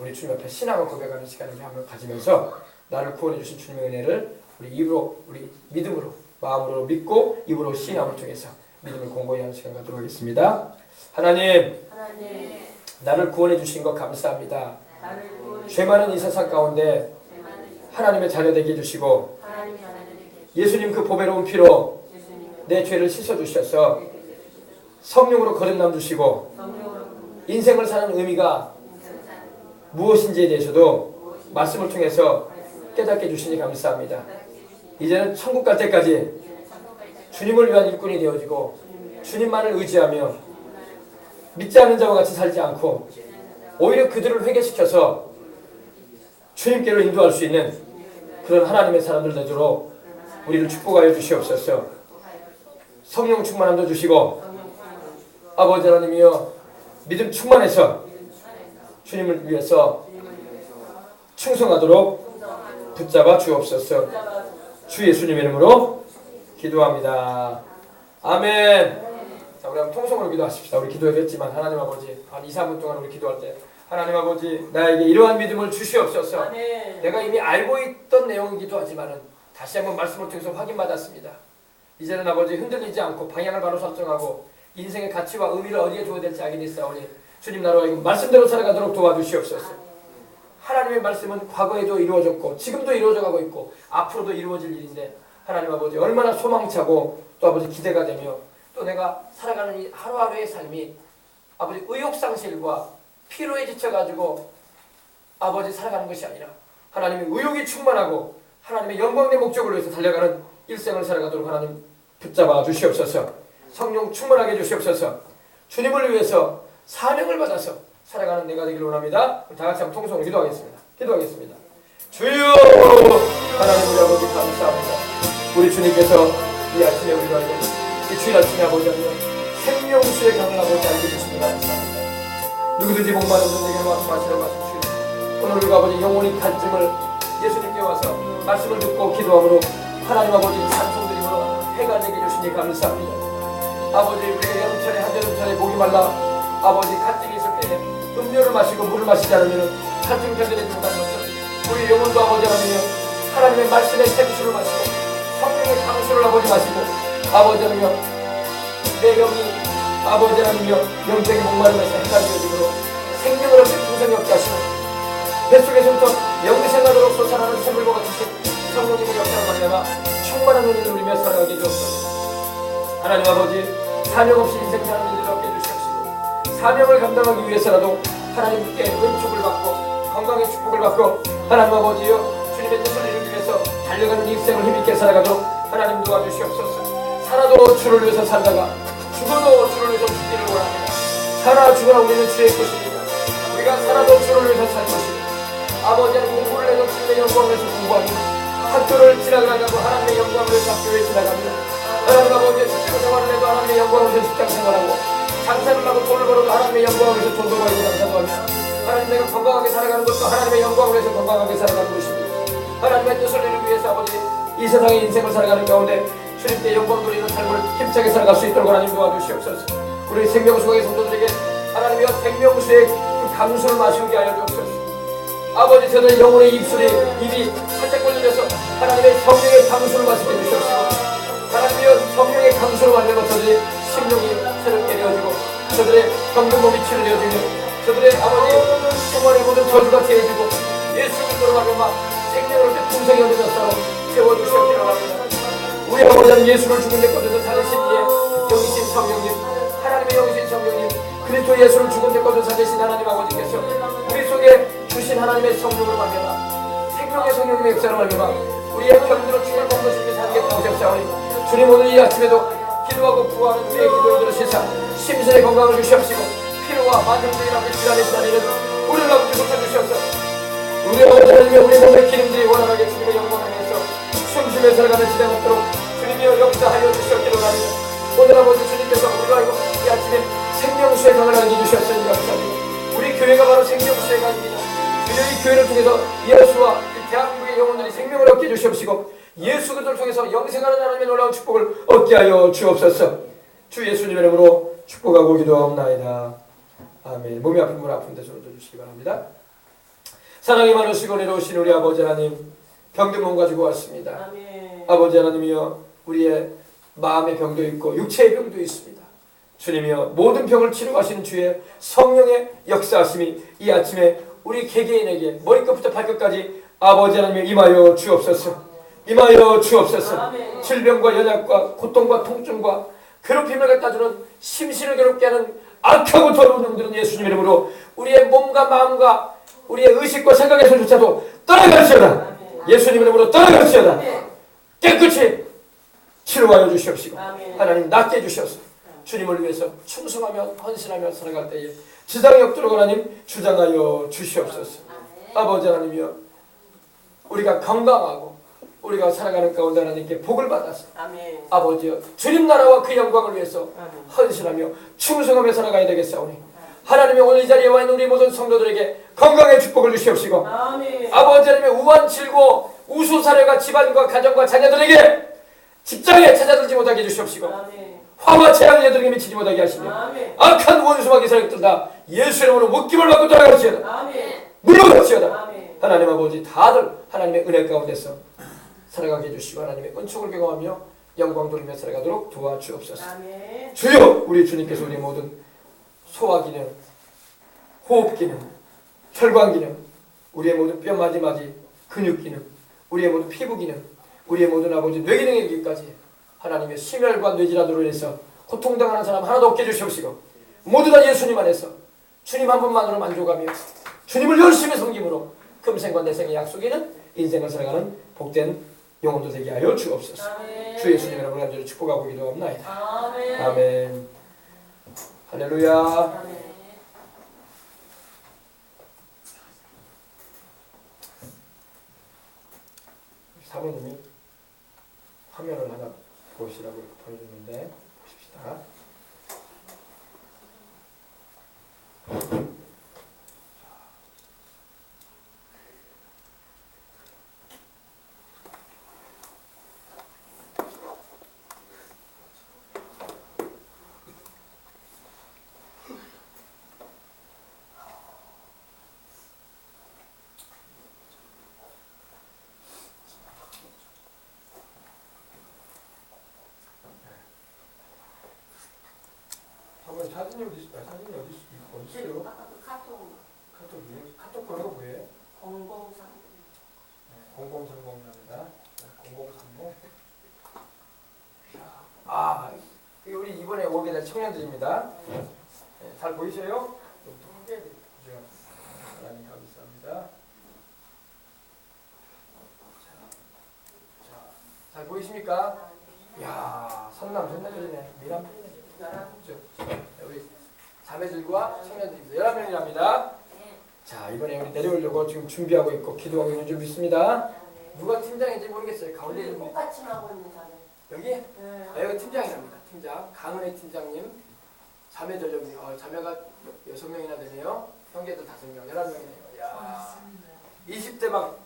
우리 주님 앞에 신앙을 고백하는 시간을 한번 가지면서 나를 구원해 주신 주님의 은혜를 우리 입으로 우리 믿음으로 마음으로 믿고 입으로 신앙을 통해서 믿음을 공고히 하는 시간 갖도록 하겠습니다. 하나님 나를 구원해 주신 것 감사합니다. 죄 많은 이 세상 가운데 하나님의 자녀 되게 해주시고 예수님 그 보배로운 피로 내 죄를 씻어주셔서 성령으로 거듭남 주시고 인생을 사는 의미가 무엇인지에 대해서도 말씀을 통해서 깨닫게 해주시니 감사합니다. 이제는 천국 갈 때까지 주님을 위한 일꾼이 되어지고 주님만을 의지하며 믿지 않는 자와 같이 살지 않고 오히려 그들을 회개시켜서 주님께로 인도할 수 있는 그런 하나님의 사람들 되도록 우리를 축복하여 주시옵소서. 성령 충만함도 주시고 아버지 하나님이여 믿음 충만해서 주님을 위해서 충성하도록 붙잡아 주옵소서. 주 예수님의 이름으로 기도합니다. 아멘. 자, 우리 한번 통성으로 기도하십시다. 우리 기도했지만 하나님 아버지 한 2, 3분 동안 우리 기도할 때 하나님 아버지 나에게 이러한 믿음을 주시옵소서. 내가 이미 알고 있던 내용이기도 하지만 다시 한번 말씀을 통해서 확인받았습니다. 이제는 아버지 흔들리지 않고 방향을 바로 설정하고 인생의 가치와 의미를 어디에 두어야 될지 알게 됐사오니 주님 나로 하여금 말씀대로 살아가도록 도와주시옵소서. 하나님의 말씀은 과거에도 이루어졌고 지금도 이루어져가고 있고 앞으로도 이루어질 일인데 하나님 아버지 얼마나 소망차고 또 아버지 기대가 되며 또 내가 살아가는 이 하루하루의 삶이 아버지 의욕상실과 피로에 지쳐가지고 아버지 살아가는 것이 아니라 하나님의 의욕이 충만하고 하나님의 영광의 목적을 위해서 달려가는 일생을 살아가도록 하나님 붙잡아 주시옵소서. 성령 충만하게 해주시옵소서. 주님을 위해서 사명을 받아서 살아가는 내가 되기를 원합니다. 다 같이 한번 통성으로 기도하겠습니다. 주여 하나님 우리 아버지 감사합니다. 우리 주님께서 이 아침에 우리가 이 주일 아침에 아버지 생명수의 강을 아버지 알게 주시니 감사합니다. 누구든지 목마른 자에게 와서 마시라 말씀 주시옵소서. 오늘 우리가 아버지 영혼이 갈증을 예수님께 와서 말씀을 듣고 기도함으로 하나님 아버지 찬송드림으로 해가 되게 해주시니 감사합니다. 아버지 우리가 여름철에 한여름철에 목이 말라 아버지 갈증이 있을 때 음료를 마시고 물을 마시지 않으면 갈증 견뎌내지 못하는 것은 우리 영혼도 아버지 하나님이여 하나님의 말씀의 생수를 마시고 성령의 강수를 아버지 마시고 아버지 하나님이여 내 영이 아버지 하나님이여 영적인 목마름에서 해가 되어지므로 생명을 얻는 풍성이 없게 하시고 뱃속에서부터 영생하도록 솟아나는 샘물과 같으신 성령님의 역사를 말미암아 충만한 은혜를 누리며 살아가게 해주옵소서. 하나님 아버지 사명 없이 인생 사는 일을 얻게 해주시옵시고 사명을 감당하기 위해서라도 하나님께 은총을 받고 건강의 축복을 받고 하나님 아버지여 주님의 뜻을 이루기 위해서 달려가는 인생을 힘있게 살아가도록 하나님 도와주시옵소서. 살아도 주를 위해서 살다가 죽어도 주를 위해서 죽기를 원합니다. 살아 죽어라 우리는 주의 것입니다. 우리가 살아도 주를 위해서 살 것입니다. 아버지는 공부를 해도 주님의 영광을 위해서 공부합니다. 학교를 지나가려고 하나님의 영광을 위해서 학교에 지나갑니다. 하나님 아버지의 직장 생활을 해도 하나님의 영광을 위해서 직장 생활하고 장사를 하고 돈을 벌어도 하나님의 영광을 위해서 돈도 벌고 장사도 합니다. 하나님 내가 건강하게 살아가는 것도 하나님의 영광을 위해서 건강하게 살아가는 것입니다. 하나님의 뜻을 이루기 위해서 아버지 이 세상의 인생을 살아가는 가운데 주님께 영광 돌리는 삶을 힘차게 살아갈 수 있도록 하나님 도와주시옵소서. 우리 생명수강의 성도들에게 하나님의 생명수의 그 감수를 마시게 하여 주옵소서. 아버지 저는 영혼의 입이 살짝 걸려져서 하나님의 성령의 감수를 마시게 해주시옵시고 하나님의 성령의 감수를 마시면 저들의 심령이 새롭게 되어지고 저들의 병든 몸이 치료되어지며 저들의 아버지 생활의 모든 저주가 제해지고 예수 그리스도로 말미암아 생명을 얻는 풍성이 얻는 것처럼 세워주시옵기를 바랍니다. 우리 아버지는 예수를 죽은 데 꺼져서 살리신 이의 영이신 성령님 하나님의 영이신 성령님 그리스도 예수를 죽은 데 꺼져서 살리신 하나님 아버지께서 우리 속에 주신 하나님의 성령을 말미암아 생명의 성령님의 역사를 말미암아 우리의 병들어 죽을 몸도 주님이 살게 하옵사오니 주님 오늘 이 아침에도 기도하고 구하는 우리의 기도를 들으시사 심신의 건강을 주시옵시고 피로와 만병들이라는 질환의 시달리는 우리를 아버지 고쳐주시옵소서. 우리 아버지 하나님의 우리 몸의 기능들이 원활하게 주님의 영광을 위해서 숨쉬며 살아가는 지장 없도록 주님이여 역사하여 주시옵기를 바랍니다. 오늘 아버지 주님께서 우리가 이 아침에 생명수의 강을 안겨 주셨으니 감사합니다. 우리 교회가 바로 생명수의 강입니다. 주여 이 교회를 통해서 예수와 이 대한민국의 영혼들이 생명을 얻게 해주시옵시고 예수 그리스도를 통해서 영생하는 하나님의 놀라운 축복을 얻게 하여 주옵소서. 주 예수님의 이름으로 축복하고 기도하옵나이다. 아멘. 몸이 아픈 분 아픈 데 손을 들어주시기 바랍니다. 사랑이 많으시고 내려오신 우리 아버지 하나님 병든 몸 가지고 왔습니다. 아멘. 아버지 하나님이여 우리의 마음의 병도 있고 육체의 병도 있습니다. 주님이여 모든 병을 치료하시는 주의 성령의 역사하심이 이 아침에 우리 개개인에게 머리끝부터 발끝까지 아버지 하나님의 임하여 주옵소서. 임하여 주옵소서. 아멘. 질병과 연약과 고통과 통증과 괴롭힘을 갖다 주는 심신을 괴롭게 하는 악하고 더러운 놈들은 예수님 이름으로 우리의 몸과 마음과 우리의 의식과 생각에서조차도 떠나갈지어다. 예수님 이름으로 떠나갈지어다. 깨끗이 치료하여 주시옵시고 하나님 낫게 해주시옵소서. 주님을 위해서 충성하며 헌신하며 살아갈 때에 지장이 없도록 하나님 주장하여 주시옵소서. 아버지 하나님이여 우리가 건강하고 우리가 살아가는 가운데 하나님께 복을 받아서 아버지여 주님 나라와 그 영광을 위해서 헌신하며 충성하며 살아가야 되겠사오니 하나님이 오늘 이 자리에 와 있는 우리 모든 성도들에게 건강의 축복을 주시옵시고 아버지 하나님의 우한 질고 우수사례가 집안과 가정과 자녀들에게 직장에 찾아들지 못하게 해주시옵시고 화와 재앙이 저들에게 미치지 못하게 하시며 악한 원수와 기사를 뜬다 예수 이름으로 묶임을 받고 돌아갈지어다. 물러갈지어다. 하나님 아버지 다들 하나님의 은혜 가운데서 살아가게 해주시고 하나님의 은총을 경험하며 영광 돌리며 살아가도록 도와주옵소서. 주여 우리 주님께서 우리 모든 소화기능, 호흡기능, 혈관기능, 우리의 모든 뼈마디마디 근육기능, 우리의 모든 피부기능, 우리의 모든 아버지 뇌기능의 기까지 하나님의 심혈과 뇌질환으로 인해서 고통당하는 사람 하나도 없게 해주시옵시고 모두 다 예수님 안에서 주님 한 분만으로 만족하며 주님을 열심히 섬김으로 금생과 내생의 약속이 있는 인생을 살아가는 복된 영혼도 되게 하여 주옵소서. 주 예수님의 이름으로 간절히 축복하고 기도합나이다. 아멘. 할렐루야. 사모님이 화면을 하나 보시라고 보여줬는데 보십시다. 사진이 어디 있어? 사진이 어디 있어요? 아까 그 카톡 카톡 번호가 뭐예요? 003. 0030입니다. 0030. 아, 이게 우리 이번에 오게 될 청년들입니다. 네, 잘 보이세요? 그죠? 하나님 감사합니다. 잘 보이십니까? 이야, 선남선녀들이네. 미남들이네. 그죠? 우리 자매들과 청년들입니다. 11명이랍니다. 자, 이번에 우리 내려오려고 지금 준비하고 있고 기도하고 있는 줄 믿습니다. 누가 팀장인지 모르겠어요. 가운데 우리 있는 분. 똑같이 하고 있는 사람. 여기? 네. 여기 팀장이랍니다. 팀장. 강은혜 팀장님. 자매들 여기. 자매가 6명이나 되네요. 형제들 5명, 11명이네요. 야, 20대 막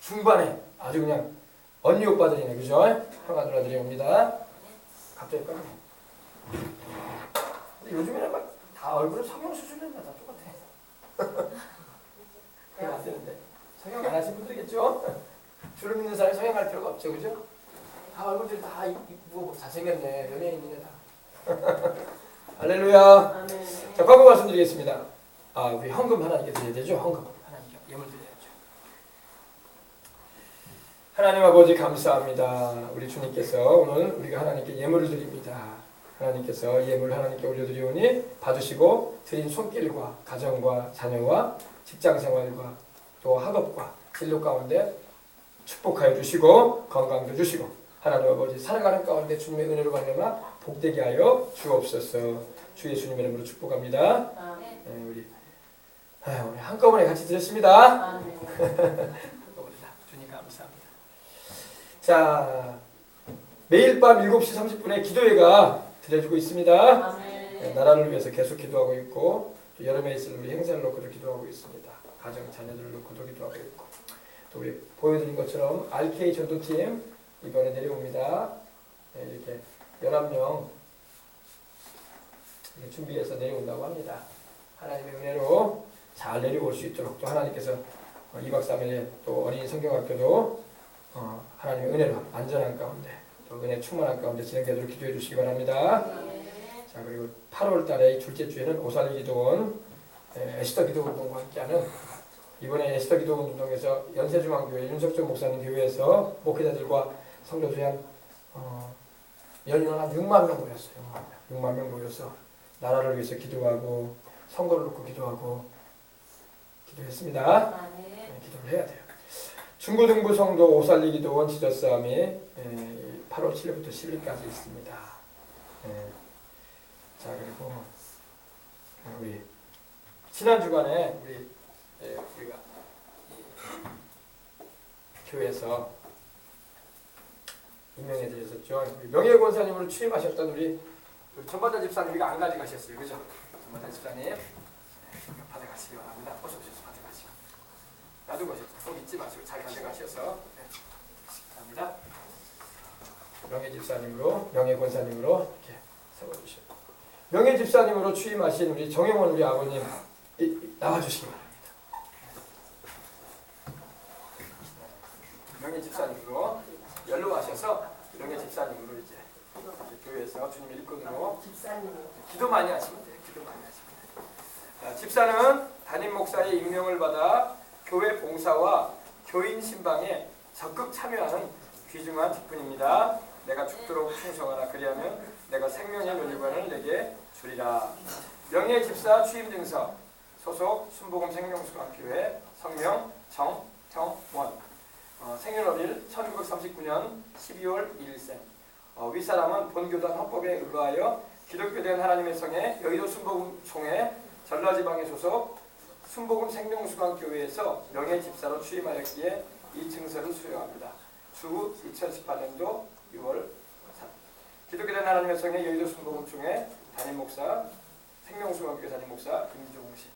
중반에 아주 그냥 언니 오빠들이네. 그죠? 형아 누나들이 옵니다. 갑자기 까먹네. 근데 요즘에는 막 다 얼굴은 성형 수술했나 다 똑같아. 그럼 안 되는데. 성형 안 하신 분들이겠죠? 주름 있는 사람이 성형할 필요가 없죠. 그죠? 다 얼굴들이 다 이쁘고 잘생겼네. 연예인이네 다. 할렐루야. 아멘. 자, 광고 말씀드리겠습니다. 우리 헌금 하나님께 드려야 되죠. 헌금 하나님께 예물 드려야죠. 하나님 아버지 감사합니다. 우리 주님께서 오늘 우리가 하나님께 예물을 드립니다. 하나님께서 예물 하나님께 올려드리오니 봐주시고 드린 손길과 가정과 자녀와 직장생활과 또 학업과 진로 가운데 축복하여 주시고 건강도 주시고 하나님 아버지 살아가는 가운데 주님의 은혜로 말미암아 복되게 하여 주옵소서. 주 예수님 이름으로 축복합니다. 아멘. 네, 우리 한꺼번에 같이 드렸습니다. 아멘. 주님 감사합니다. 자, 매일 밤 7시 30분에 기도회가 드려지고 있습니다. 아멘. 네, 나라를 위해서 계속 기도하고 있고 또 여름에 있을 우리 행사를 놓고도 기도하고 있습니다. 가정 자녀들을 놓고도 기도하고 있고 또 우리 보여드린 것처럼 RK 전도팀 이번에 내려옵니다. 네, 이렇게 11명 준비해서 내려온다고 합니다. 하나님의 은혜로 잘 내려올 수 있도록 또 하나님께서 2박 3일에 또 어린이 성경학교도 하나님의 은혜로 안전한 가운데 또 은혜 충만한 가운데 진행되도록 기도해 주시기 바랍니다. 자, 그리고 8월 달에 둘째 주에는 오살리 기도원 에스더 기도 운동과 함께하는 이번에 에스더 기도 운동에서 연세중앙교회 윤석정 목사님 교회에서 목회자들과 성도들이 한 연인원 한 6만 명 모였어요. 6만 명 모여서 나라를 위해서 기도하고 선거를 놓고 기도하고 기도했습니다. 네, 기도를 해야 돼요. 중고등부 성도 오살리 기도원 지저싸움이 8월 7일부터 10일까지 있습니다. 자, 그리고 우리 지난 주간에 우리가 교회에서 임명해 드렸었죠. 명예 권사님으로 취임하셨던 우리 전반자 집사님 우리가 안 가져가셨어요. 그죠? 전반자 집사님 받아가시기 바랍니다. 어서 오셔서 받아가시고 놔두고 오셔서 꼭 잊지 마시고 잘 받아가셔서 감사합니다. 명예 집사님으로 명예 권사님으로 이렇게 세워주시고 명예 집사님으로 취임하신 우리 정영원 우리 아버님 나와주시기 바랍니다. 명예 집사님으로 연로하셔서 명예 집사님으로 이제 교회에서 주님 일꾼으로 기도 많이 하시면 돼요. 기도 많이 하시면 돼요. 집사는 담임 목사의 임명을 받아 교회 봉사와 교인 신방에 적극 참여하는 귀중한 직분입니다. 내가 죽도록 충성하라. 그리하면 내가 생명의 면류관을 내게 주리라. 명예 집사 취임 증서 소속 순복음 생명수강교회 성명 정형원 생년월일 1939년 12월 1일생 윗사람은 본교단 헌법에 의거하여 기독교된 하나님의 성에 여의도 순복음 총회 전라지방에 소속 순복음 생명수강교회에서 명예 집사로 취임하였기에 이 증서를 수여합니다. 주 2018년도 6월 3일 기독교된 하나님의 성에 여의도 순복음 총회 담임 목사 생명수강교회 담임 목사 임종식